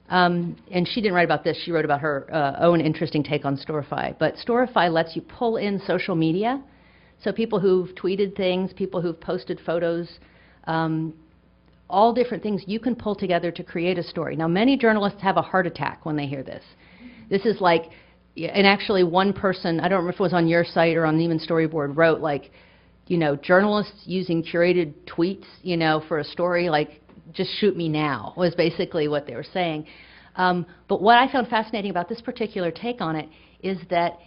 And she didn't write about this. She wrote about her own interesting take on Storify. But Storify lets you pull in social media. So people who've tweeted things, people who've posted photos, all different things you can pull together to create a story. Now, many journalists have a heart attack when they hear this. This is like, and actually one person, I don't remember if it was on your site or on Neiman Storyboard, wrote like, you know, journalists using curated tweets, you know, for a story, like, just shoot me now, was basically what they were saying. But what I found fascinating about this particular take on it is that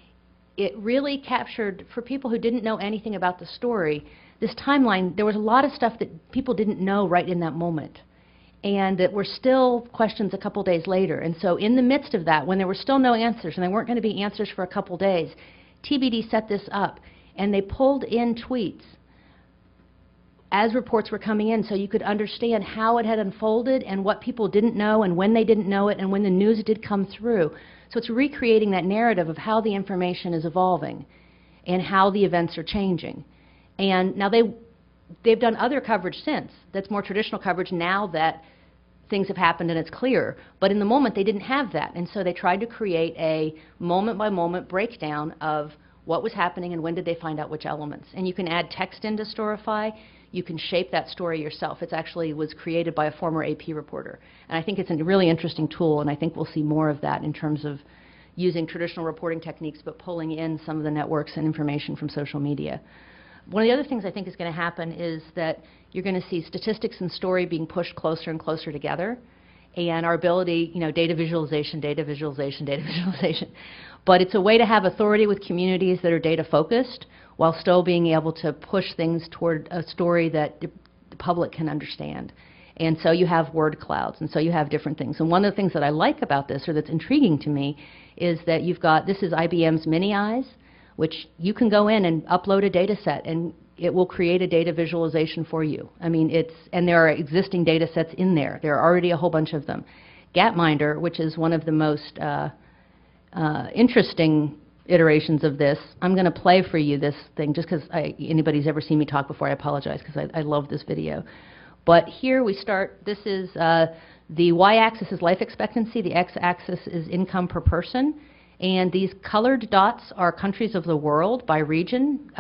it really captured, for people who didn't know anything about the story, this timeline. There was a lot of stuff that people didn't know right in that moment, and that were still questions a couple days later. And so in the midst of that, when there were still no answers, and there weren't going to be answers for a couple days, TBD set this up, and they pulled in tweets as reports were coming in, so you could understand how it had unfolded and what people didn't know and when they didn't know it and when the news did come through. So it's recreating that narrative of how the information is evolving and how the events are changing. And now they've done other coverage since. That's more traditional coverage now that things have happened and it's clear. But in the moment, they didn't have that. And so they tried to create a moment-by-moment breakdown of what was happening and when did they find out which elements. And you can add text into Storify. you can shape that story yourself. It actually was created by a former AP reporter. And I think it's a really interesting tool, and I think we'll see more of that in terms of using traditional reporting techniques but pulling in some of the networks and information from social media. One of the other things I think is going to happen is that you're going to see statistics and story being pushed closer and closer together, and our ability, data visualization, data visualization, data visualization. But it's a way to have authority with communities that are data focused while still being able to push things toward a story that the public can understand. And so you have word clouds, and so you have different things. And one of the things that I like about this, or that's intriguing to me, is that you've got, this is IBM's Mini Eyes, which you can go in and upload a data set, and it will create a data visualization for you. I mean, and there are existing data sets in there. There are already a whole bunch of them. Gapminder, which is one of the most interesting iterations of this, I'm going to play for you this thing, just because anybody's ever seen me talk before, I apologize, because I love this video. But here we start, this is the y-axis is life expectancy, the x-axis is income per person, and these colored dots are countries of the world by region.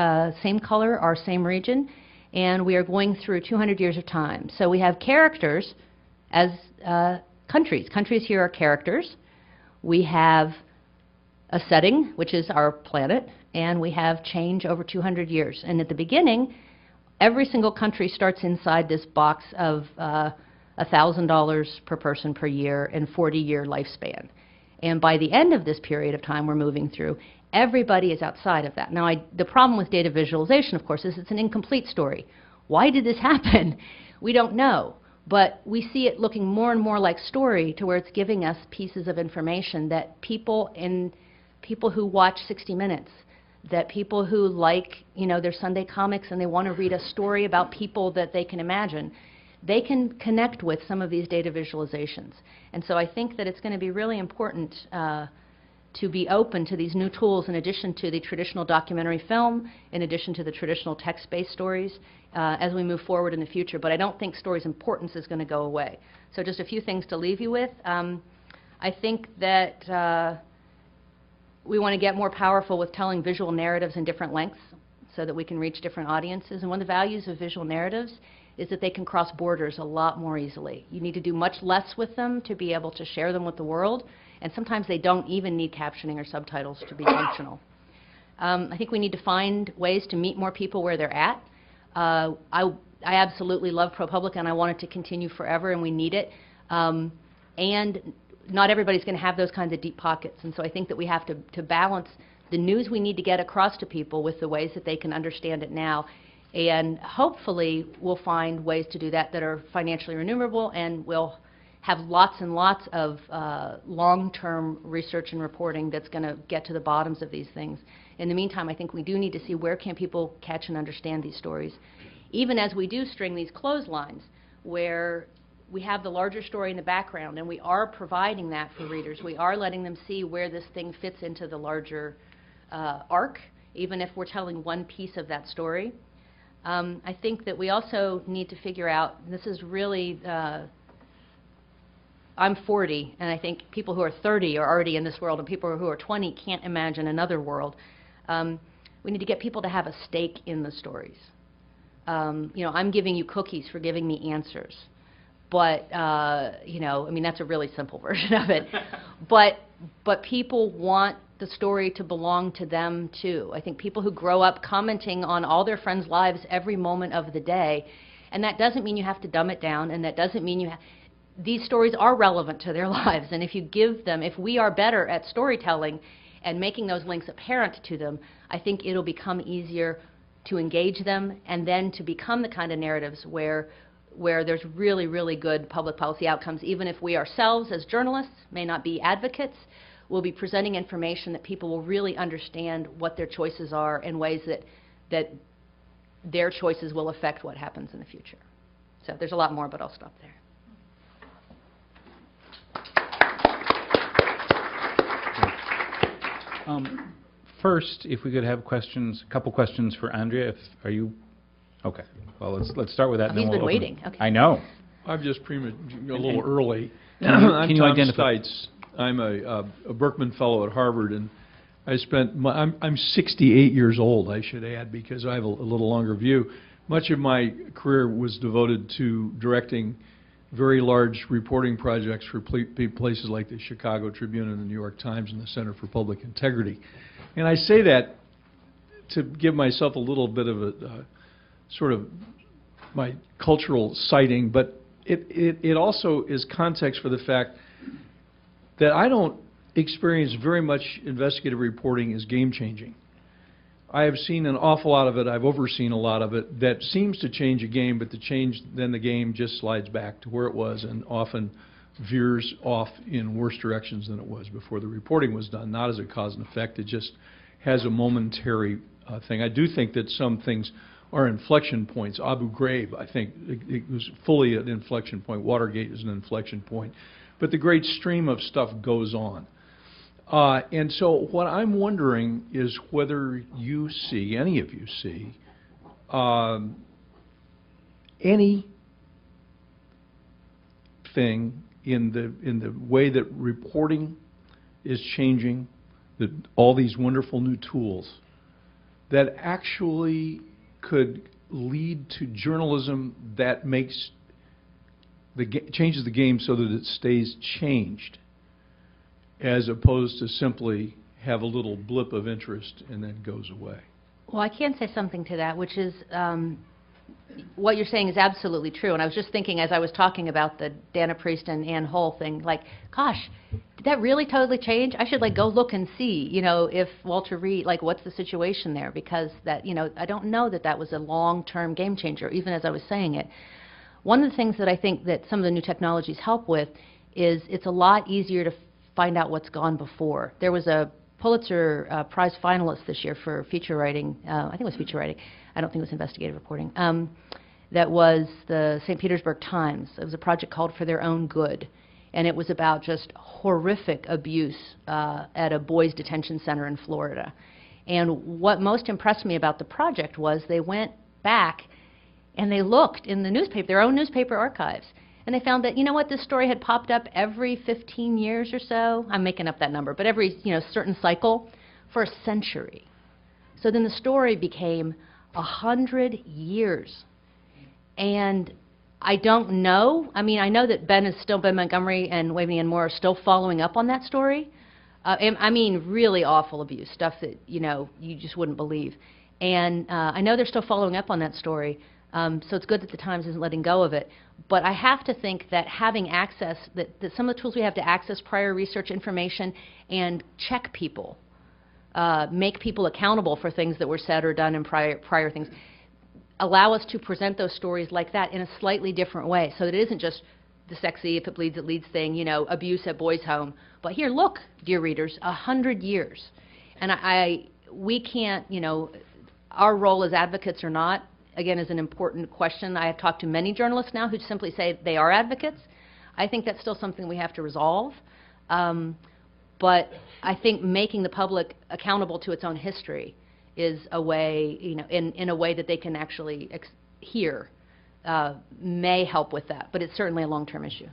Same color are same region, and we are going through 200 years of time. So we have characters as countries. Countries here are characters. We have a setting, which is our planet, and we have change over 200 years. And at the beginning, every single country starts inside this box of $1,000 per person per year and 40-year lifespan. And by the end of this period of time we're moving through, everybody is outside of that. Now, the problem with data visualization, of course, is it's an incomplete story. Why did this happen? We don't know. But we see it looking more and more like story, to where it's giving us pieces of information that people who watch 60 Minutes, that people who like, their Sunday comics and they want to read a story about people that they can imagine, they can connect with some of these data visualizations. And so I think that it's going to be really important to be open to these new tools, in addition to the traditional documentary film, in addition to the traditional text-based stories, as we move forward in the future. But I don't think story's importance is going to go away. So just a few things to leave you with. I think that we want to get more powerful with telling visual narratives in different lengths so that we can reach different audiences. And one of the values of visual narratives is that they can cross borders a lot more easily. You need to do much less with them to be able to share them with the world, and sometimes they don't even need captioning or subtitles to be functional. I think we need to find ways to meet more people where they're at. I absolutely love ProPublica, and I want it to continue forever, and we need it. And not everybody's going to have those kinds of deep pockets, and so I think that we have to balance the news we need to get across to people with the ways that they can understand it now. And hopefully we'll find ways to do that that are financially remunerable, and we'll have lots and lots of long-term research and reporting that's going to get to the bottoms of these things. In the meantime, I think we do need to see where can people catch and understand these stories, even as we do string these clotheslines, where we have the larger story in the background, and we are providing that for readers. We are letting them see where this thing fits into the larger arc, even if we're telling one piece of that story. I think that we also need to figure out, and this is really, I'm 40, and I think people who are 30 are already in this world, and people who are 20 can't imagine another world. We need to get people to have a stake in the stories. I'm giving you cookies for giving me answers. But, that's a really simple version of it. But people want the story to belong to them, too. I think people who grow up commenting on all their friends' lives every moment of the day, and that doesn't mean you have to dumb it down, and that doesn't mean these stories are relevant to their lives. And if you give them, if we are better at storytelling and making those links apparent to them, I think it'll become easier to engage them, and then to become the kind of narratives where there's really, really good public policy outcomes. Even if we ourselves as journalists may not be advocates, we'll be presenting information that people will really understand what their choices are in ways that their choices will affect what happens in the future. So there's a lot more, but I'll stop there. First, if we could have questions, a couple questions for Andrea. Are you? Okay. Well, let's start with that. He's been waiting. Okay. I know. I'm just a little early. Can you identify? Stites. I'm a Berkman Fellow at Harvard, and I'm 68 years old, I should add, because I have a little longer view. much of my career was devoted to directing very large reporting projects for places like the Chicago Tribune and the New York Times and the Center for Public Integrity. And I say that to give myself a little bit of a sort of my cultural citing, but it also is context for the fact that I don't experience very much investigative reporting as game-changing. I have seen an awful lot of it, I've overseen a lot of it, that seems to change a game, but then the game just slides back to where it was and often veers off in worse directions than it was before the reporting was done, not as a cause and effect. It just has a momentary thing. I do think that some things are inflection points. Abu Ghraib, I think, it was fully an inflection point. Watergate is an inflection point. But the great stream of stuff goes on. And so what I'm wondering is whether you see, any of you see, anything in the way that reporting is changing, that all these wonderful new tools that actually could lead to journalism that makes changes the game so that it stays changed, as opposed to simply have a little blip of interest and then goes away. Well, I can say something to that, which is what you're saying is absolutely true. And I was just thinking as I was talking about the Dana Priest and Ann Hull thing, like, gosh, did that really totally change? I should go look and see, if Walter Reed, what's the situation there? Because that, I don't know that that was a long-term game changer, even as I was saying it. One of the things that I think that some of the new technologies help with is it's a lot easier to find out what's gone before. There was a Pulitzer Prize finalist this year for feature writing, I think it was feature writing, I don't think it was investigative reporting, that was the St. Petersburg Times. It was a project called For Their Own Good, and it was about just horrific abuse at a boys' detention center in Florida. And what most impressed me about the project was they went back and they looked in the newspaper, their own newspaper archives, and they found that, this story had popped up every 15 years or so. I'm making up that number, but every, certain cycle for a century. So then the story became 100 years. And I don't know. I mean, I know that Ben Montgomery and Waveney and Moore are still following up on that story. I mean, really awful abuse, stuff that, you just wouldn't believe. And I know they're still following up on that story. So it's good that the Times isn't letting go of it. But I have to think that having access, that some of the tools we have to access prior research information and check people, make people accountable for things that were said or done in prior things, allow us to present those stories like that in a slightly different way, so that it isn't just the sexy, if it bleeds, it leads thing, abuse at boys' home. But here, look, dear readers, 100 years. And we can't, our role as advocates or not, again, is an important question. I have talked to many journalists now who simply say they are advocates. I think that's still something we have to resolve. But I think making the public accountable to its own history is a way, in a way that they can actually hear, may help with that. But it's certainly a long-term issue.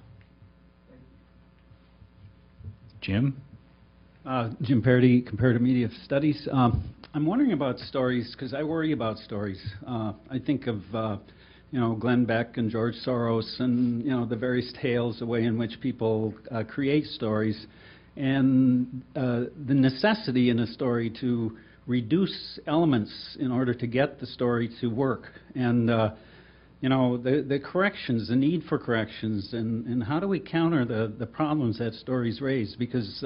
Jim? Jim Parody, Comparative Media Studies. I'm wondering about stories because I worry about stories. I think of Glenn Beck and George Soros and the various tales, the way in which people create stories, and the necessity in a story to reduce elements in order to get the story to work, and the corrections, the need for corrections, and how do we counter the problems that stories raise? Because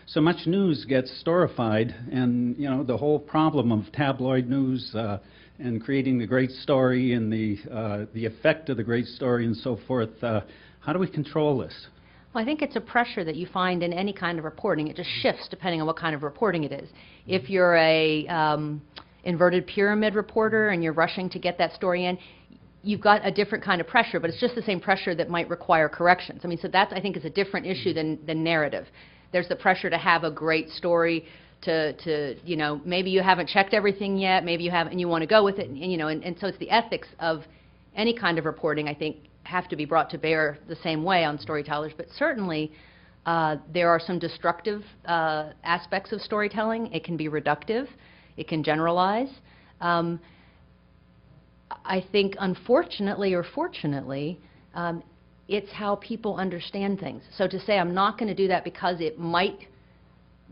so much news gets storified, and the whole problem of tabloid news and creating the great story and the effect of the great story and so forth. How do we control this? Well, I think it's a pressure that you find in any kind of reporting. It just shifts depending on what kind of reporting it is. If you're a inverted pyramid reporter and you're rushing to get that story in, you've got a different kind of pressure, but it's just the same pressure that might require corrections. I mean, so that, I think, is a different issue than narrative. There's the pressure to have a great story, to maybe you haven't checked everything yet, maybe you haven't, and you want to go with it, and so it's the ethics of any kind of reporting, I think, have to be brought to bear the same way on storytellers. But certainly, there are some destructive aspects of storytelling. It can be reductive. It can generalize. I think, unfortunately or fortunately, it's how people understand things. So to say I'm not going to do that because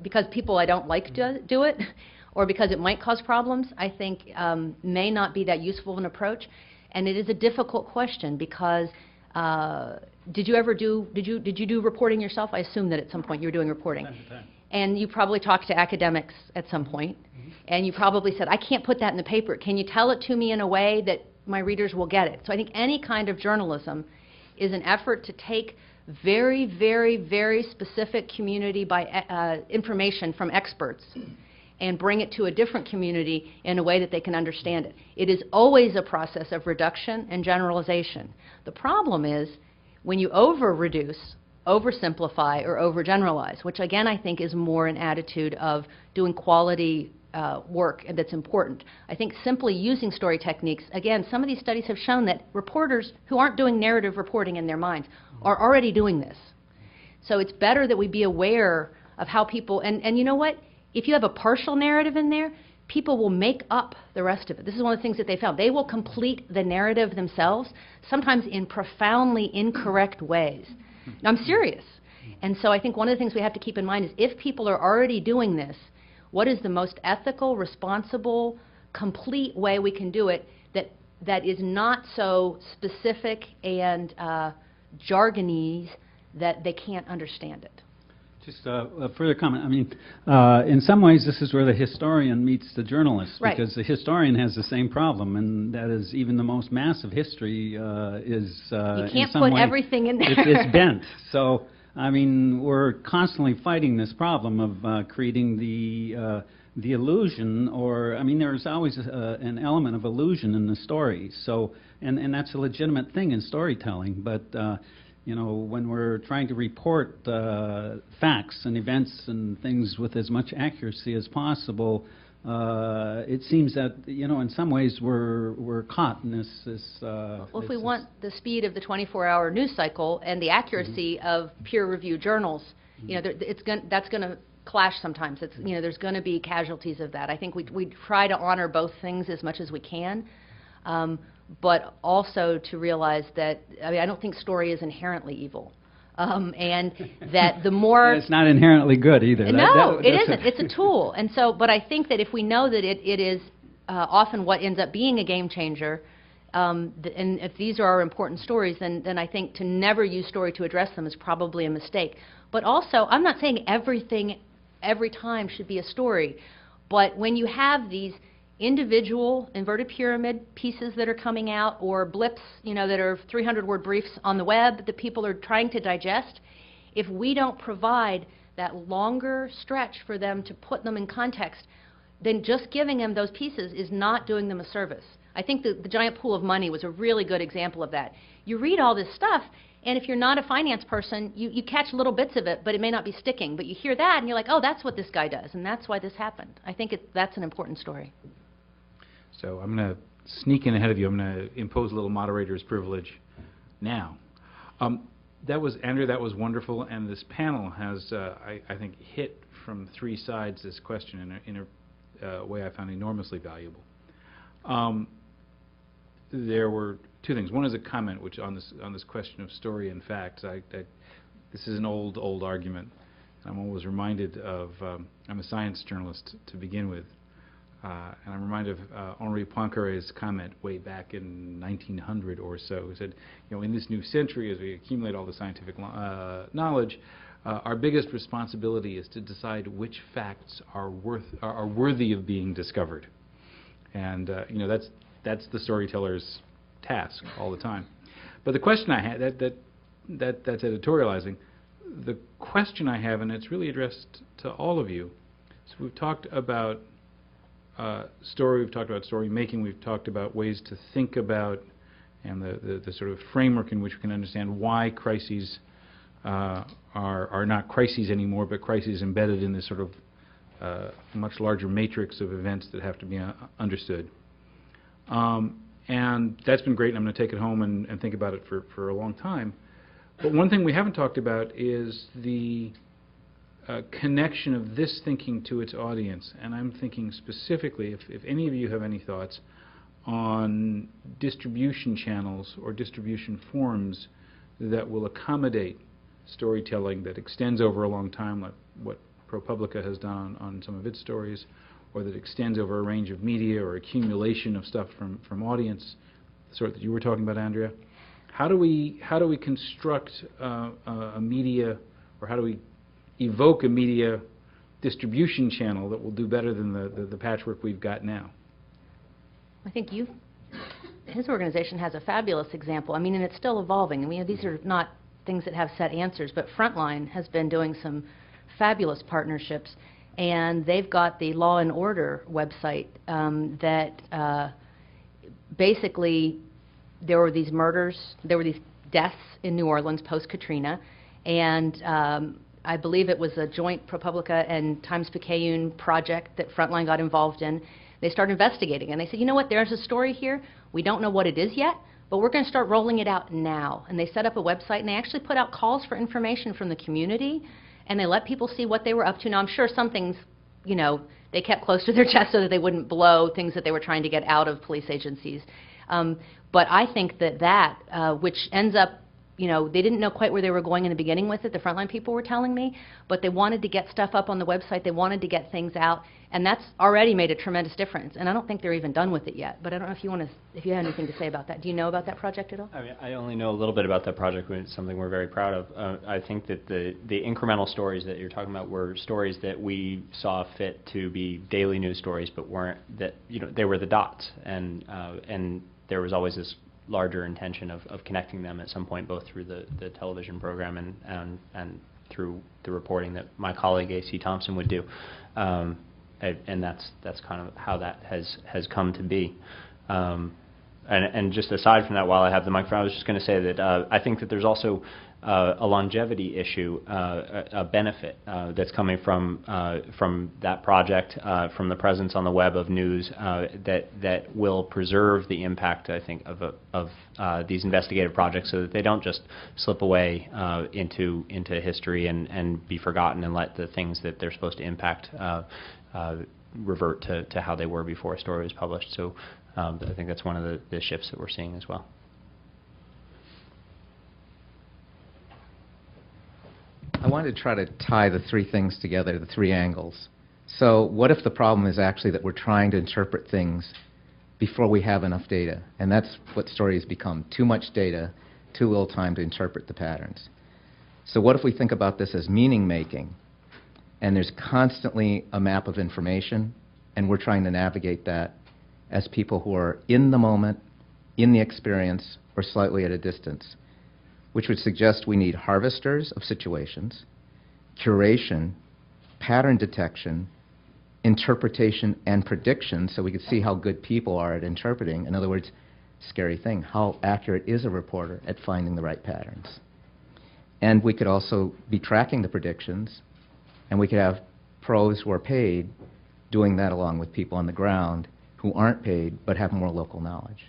because people I don't like do it, or because it might cause problems, I think may not be that useful of an approach. And it is a difficult question because did you do reporting yourself? I assume that at some point you were doing reporting. And you probably talked to academics at some point, and you probably said, I can't put that in the paper. Can you tell it to me in a way that my readers will get it? So I think any kind of journalism is an effort to take very, very, very specific community information from experts and bring it to a different community in a way that they can understand it. It is always a process of reduction and generalization. The problem is when you over-reduce, oversimplify, or overgeneralize, which again I think is more an attitude of doing quality work, and that's important. I think simply using story techniques, again, some of these studies have shown that reporters who aren't doing narrative reporting in their minds are already doing this. So it's better that we be aware of how people, and you know what? If you have a partial narrative in there, people will make up the rest of it. This is one of the things that they found. They will complete the narrative themselves, sometimes in profoundly incorrect ways. Now, I'm serious. And so I think one of the things we have to keep in mind is if people are already doing this, what is the most ethical, responsible, complete way we can do it that is not so specific and jargonese that they can't understand it? Just a further comment. I mean, in some ways, this is where the historian meets the journalist, right. Because the historian has the same problem, and that is even the most massive history is you can't in some put way, everything in there. It's bent. So, I mean, we're constantly fighting this problem of creating the illusion, or I mean, there's always an element of illusion in the story. So, and that's a legitimate thing in storytelling, but. You know, when we're trying to report facts and events and things with as much accuracy as possible, it seems that, you know, in some ways we're caught in this. Well, if we want the speed of the 24-hour news cycle and the accuracy of peer-reviewed journals, you know, that's going to clash sometimes. It's, you know, there's going to be casualties of that. I think we try to honor both things as much as we can. But also to realize that, I mean, I don't think story is inherently evil. And that the more... It's not inherently good either. No, it isn't. It's a tool. And so, but I think that if we know that it is often what ends up being a game changer, and if these are our important stories, then I think to never use story to address them is probably a mistake. But also, I'm not saying everything every time should be a story, but when you have these individual inverted pyramid pieces that are coming out, or blips, you know, that are 300-word briefs on the web that people are trying to digest, if we don't provide that longer stretch for them to put them in context, then just giving them those pieces is not doing them a service. I think the giant pool of money was a really good example of that. You read all this stuff, and if you're not a finance person, you catch little bits of it, but it may not be sticking. But you hear that, and you're like, oh, that's what this guy does, and that's why this happened. I think that's an important story. So I'm going to sneak in ahead of you. I'm going to impose a little moderator's privilege now. That was, Andrew, that was wonderful, and this panel has, I think, hit from three sides this question in a way I found enormously valuable. There were two things. One is a comment which on this question of story and facts. This is an old argument. I'm always reminded of, I'm a science journalist to begin with. And I'm reminded of Henri Poincaré's comment way back in 1900 or so. He said, you know, in this new century, as we accumulate all the scientific knowledge, our biggest responsibility is to decide which facts are worthy of being discovered. And you know, that's the storyteller's task all the time. But the question I had, that's editorializing. The question I have, and it's really addressed to all of you. So we've talked about story, we've talked about story making, we've talked about ways to think about and the sort of framework in which we can understand why crises are not crises anymore, but crises embedded in this sort of much larger matrix of events that have to be understood. And that's been great, and I'm going to take it home and think about it for a long time. But one thing we haven't talked about is the connection of this thinking to its audience. And I'm thinking specifically, if any of you have any thoughts on distribution channels or distribution forms that will accommodate storytelling that extends over a long time, like what ProPublica has done on some of its stories, or that extends over a range of media or accumulation of stuff from audience, the sort that you were talking about, Andrea. How do we construct a media, or how do we evoke a media distribution channel that will do better than the patchwork we've got now? I think his organization has a fabulous example. I mean, and it's still evolving. I mean, these are not things that have set answers, but Frontline has been doing some fabulous partnerships, and they've got the Law and Order website that basically there were these murders, there were these deaths in New Orleans post-Katrina, and I believe it was a joint ProPublica and Times-Picayune project that Frontline got involved in. They started investigating, and they said, you know what, there's a story here. We don't know what it is yet, but we're going to start rolling it out now. And they set up a website, and they actually put out calls for information from the community, and they let people see what they were up to. Now, I'm sure some things, you know, they kept close to their chest so that they wouldn't blow things that they were trying to get out of police agencies. But I think that which ends up, you know, they didn't know quite where they were going in the beginning with it, the Frontline people were telling me, but they wanted to get stuff up on the website, they wanted to get things out, and that's already made a tremendous difference. And I don't think they're even done with it yet, but I don't know if you have anything to say about that. Do you know about that project at all? I mean, I only know a little bit about that project, but it's something we're very proud of. I think that the incremental stories that you're talking about were stories that we saw fit to be daily news stories, but weren't that, you know, they were the dots, and there was always this larger intention of connecting them at some point, both through the television program and through the reporting that my colleague A.C. Thompson would do, and that's kind of how that has come to be. And just aside from that, while I have the microphone, I was just going to say that I think that there's also a longevity issue, a benefit that's coming from that project, from the presence on the web of news that will preserve the impact, I think, of these investigative projects, so that they don't just slip away into history and be forgotten, and let the things that they're supposed to impact revert to how they were before a story was published. So I think that's one of the shifts that we're seeing as well. I wanted to try to tie the three things together, the three angles. So what if the problem is actually that we're trying to interpret things before we have enough data? And that's what stories become: too much data, too little time to interpret the patterns. So what if we think about this as meaning making, and there's constantly a map of information, and we're trying to navigate that as people who are in the moment, in the experience, or slightly at a distance, which would suggest we need harvesters of situations, curation, pattern detection, interpretation, and prediction, so we could see how good people are at interpreting. In other words, scary thing, how accurate is a reporter at finding the right patterns? And we could also be tracking the predictions, and we could have pros who are paid doing that along with people on the ground who aren't paid but have more local knowledge.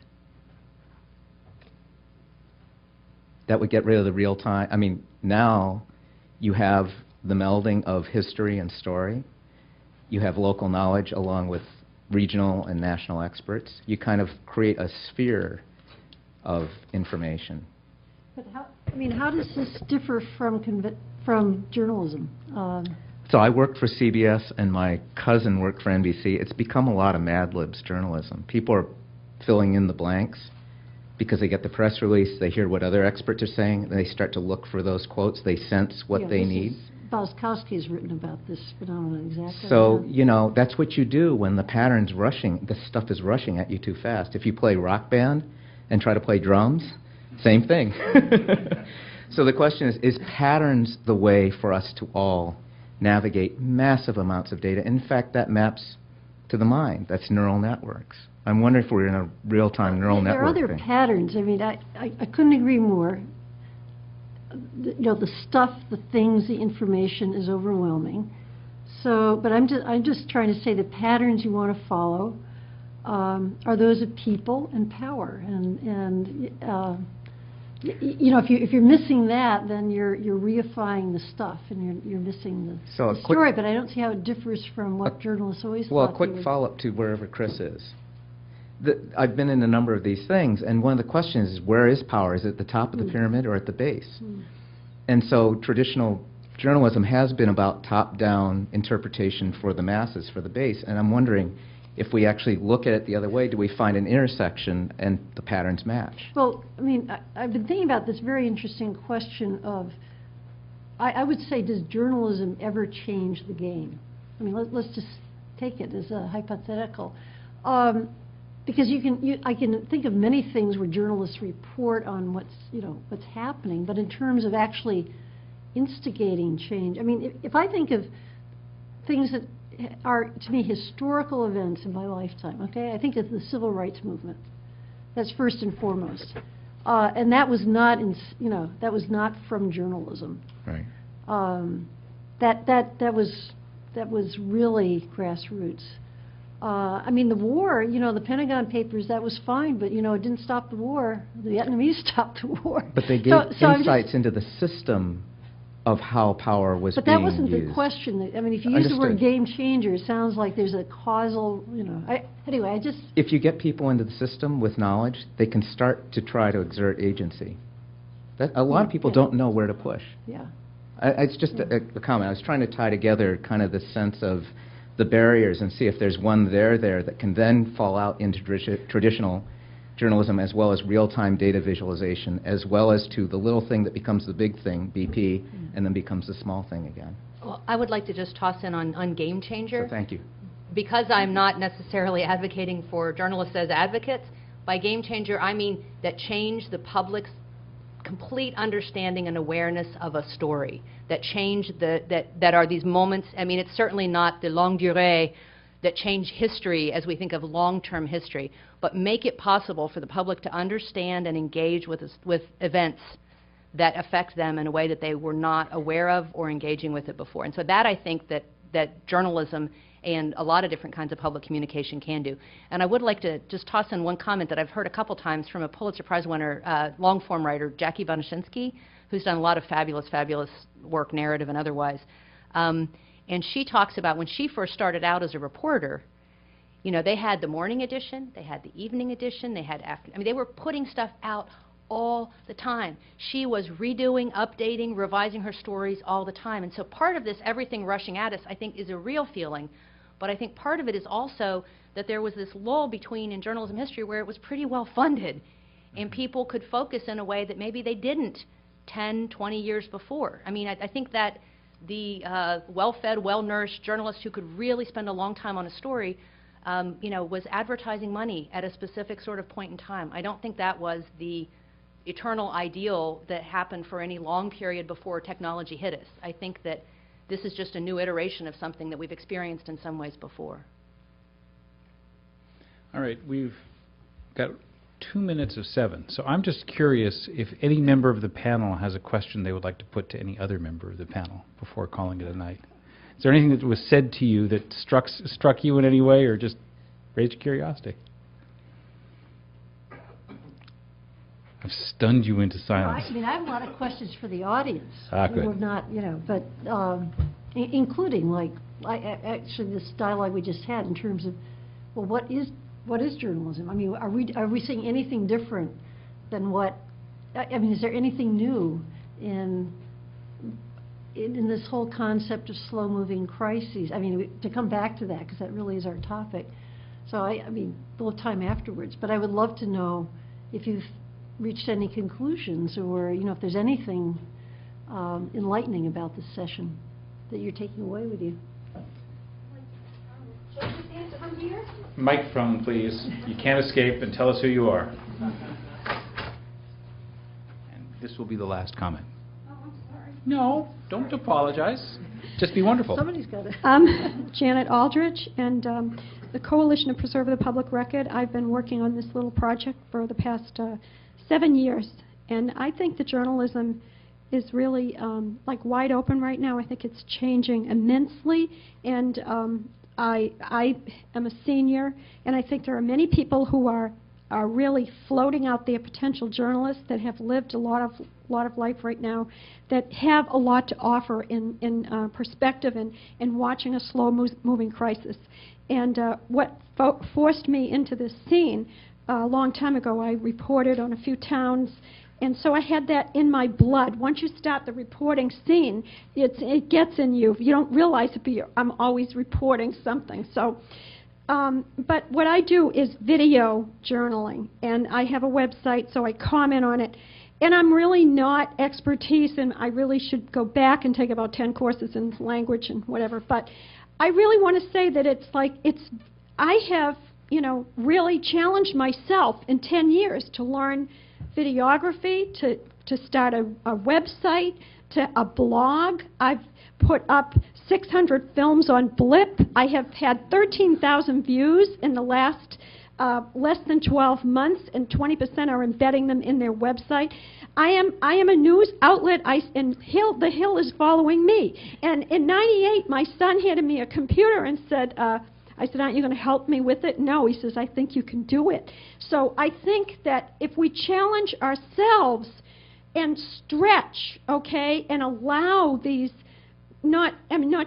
That would get rid of the real time. I mean, now you have the melding of history and story. You have local knowledge along with regional and national experts. You kind of create a sphere of information. But how does this differ from journalism? So I worked for CBS, and my cousin worked for NBC. It's become a lot of Mad Libs journalism. People are filling in the blanks because they get the press release, they hear what other experts are saying, and they start to look for those quotes, they sense what they need. Boskowski has written about this phenomenon exactly. So, you know, that's what you do when the pattern's rushing, the stuff is rushing at you too fast. If you play rock band and try to play drums, same thing. So the question is patterns the way for us to all navigate massive amounts of data? In fact, that maps to the mind. That's neural networks. I'm wondering if we're in a real-time neural network There are other patterns. I mean, I couldn't agree more. You know, the stuff, the things, the information is overwhelming. So, but I'm just trying to say the patterns you want to follow are those of people and power. And you know, if you're missing that, then you're reifying the stuff, and you're missing the story. But I don't see how it differs from what journalists always thought. Well, a quick follow-up to wherever Chris is. I've been in a number of these things, and one of the questions is, where is power? Is it at the top of the pyramid or at the base? And so traditional journalism has been about top-down interpretation for the masses, for the base, and I'm wondering, if we actually look at it the other way, do we find an intersection and the patterns match? Well, I mean, I've been thinking about this very interesting question of, I would say, does journalism ever change the game? I mean, let's just take it as a hypothetical. Because I can think of many things where journalists report on what's happening, but in terms of actually instigating change, I mean, if I think of things that are, to me, historical events in my lifetime, okay? I think of the Civil Rights Movement. That's first and foremost. And that was not, that was not from journalism. Right. That was really grassroots. I mean, the war, the Pentagon Papers, that was fine, but, it didn't stop the war. The Vietnamese stopped the war. But they gave insights into the system of how power was being used. But that wasn't the question. I mean, if you use the word game changer, it sounds like there's a causal, anyway, I just... If you get people into the system with knowledge, they can start to try to exert agency. A lot of people don't know where to push. Yeah. It's just a comment. I was trying to tie together kind of the sense of the barriers and see if there's one there that can then fall out into traditional journalism, as well as real-time data visualization, as well as to the little thing that becomes the big thing, BP, and then becomes the small thing again. Well, I would like to just toss in on game changer. So thank you. Because I'm not necessarily advocating for journalists as advocates, by game changer I mean that change the public's complete understanding and awareness of a story, that change that are these moments. I mean, it's certainly not the longue durée that change history as we think of long-term history, but make it possible for the public to understand and engage with events that affect them in a way that they were not aware of or engaging with it before. And so that I think that journalism and a lot of different kinds of public communication can do. And I would like to just toss in one comment that I've heard a couple times from a Pulitzer Prize winner, long-form writer, Jackie Bonashinsky, who's done a lot of fabulous, fabulous work, narrative and otherwise. And she talks about when she first started out as a reporter, they had the morning edition, they had the evening edition, they had they were putting stuff out all the time. She was redoing, updating, revising her stories all the time. And so part of this everything rushing at us, I think, is a real feeling. But I think part of it is also that there was this lull in journalism history where it was pretty well funded and people could focus in a way that maybe they didn't 10, 20 years before. I mean, I think that the well-fed, well-nourished journalist who could really spend a long time on a story, was advertising money at a specific sort of point in time. I don't think that was the eternal ideal that happened for any long period before technology hit us. I think that this is just a new iteration of something that we've experienced in some ways before. All right, we've got 2 minutes of 7. So I'm just curious if any member of the panel has a question they would like to put to any other member of the panel before calling it a night. Is there anything that was said to you that struck you in any way or just raised your curiosity? I've stunned you into silence. I mean, I have a lot of questions for the audience. Good. Who have not, but including, actually this dialogue we just had in terms of, well, what is journalism? I mean, are we seeing anything different than what? I mean, is there anything new in this whole concept of slow-moving crises? I mean, to come back to that, because that really is our topic. So I mean, we'll have time afterwards, but I would love to know if you've reached any conclusions, or if there's anything enlightening about this session that you're taking away with you. Should I just answer from here? Microphone, please. You can't escape, and tell us who you are. And this will be the last comment. Oh, I'm sorry. No, don't apologize. Just be wonderful. Somebody's got it. I'm Janet Aldrich, and the Coalition to Preserve the Public Record. I've been working on this little project for the past 7 years, and I think the journalism is really wide open right now. I think it's changing immensely, and I am a senior, and I think there are many people who are are really floating out there, potential journalists that have lived a lot of life right now, that have a lot to offer in perspective and watching a slow-moving crisis. And what forced me into this scene, a long time ago, I reported on a few towns, and so I had that in my blood. Once you start the reporting scene, it gets in you. You don't realize it, but I'm always reporting something. So, but what I do is video journaling, and I have a website, so I comment on it. And I'm really not expertise, and I really should go back and take about 10 courses in language and whatever. But I really want to say that I have, really challenged myself in 10 years to learn videography, to start a website, to a blog. I've put up 600 films on Blip. I have had 13,000 views in the last less than 12 months, and 20% are embedding them in their website. I am a news outlet, and the Hill is following me. And in '98, my son handed me a computer and said, I said, aren't you going to help me with it? No, he says, I think you can do it. So I think that if we challenge ourselves and stretch, okay, and allow these, not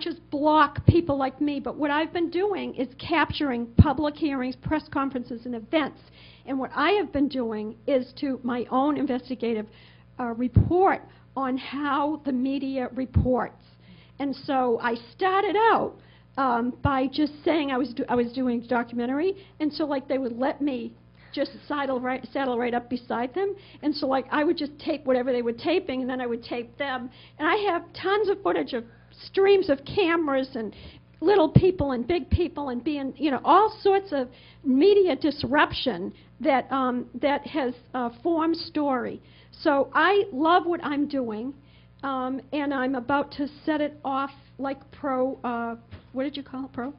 just block people like me, but what I've been doing is capturing public hearings, press conferences, and events. And what I have been doing is to my own investigative report on how the media reports. And so I started out by just saying I was doing documentary, and so like they would let me just saddle right up beside them, and so like I would just tape whatever they were taping, and then I would tape them, and I have tons of footage of streams of cameras and little people and big people and being, all sorts of media disruption that that has formed story. So I love what I'm doing, and I'm about to set it off like what did you call it?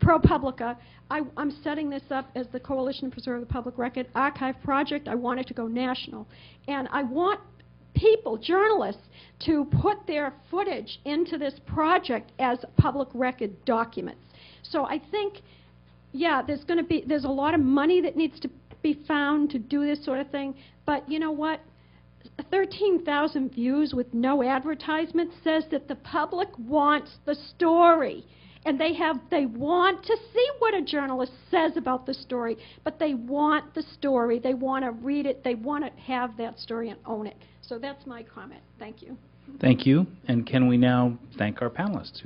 ProPublica. I'm setting this up as the Coalition to Preserve the Public Record Archive Project. I want it to go national. And I want people, journalists, to put their footage into this project as public record documents. So I think, yeah, there's a lot of money that needs to be found to do this sort of thing. But you know what? 13,000 views with no advertisement says that the public wants the story. And they want to see what a journalist says about the story, but they want the story. They want to read it. They want to have that story and own it. So that's my comment. Thank you. Thank you. And can we now thank our panelists?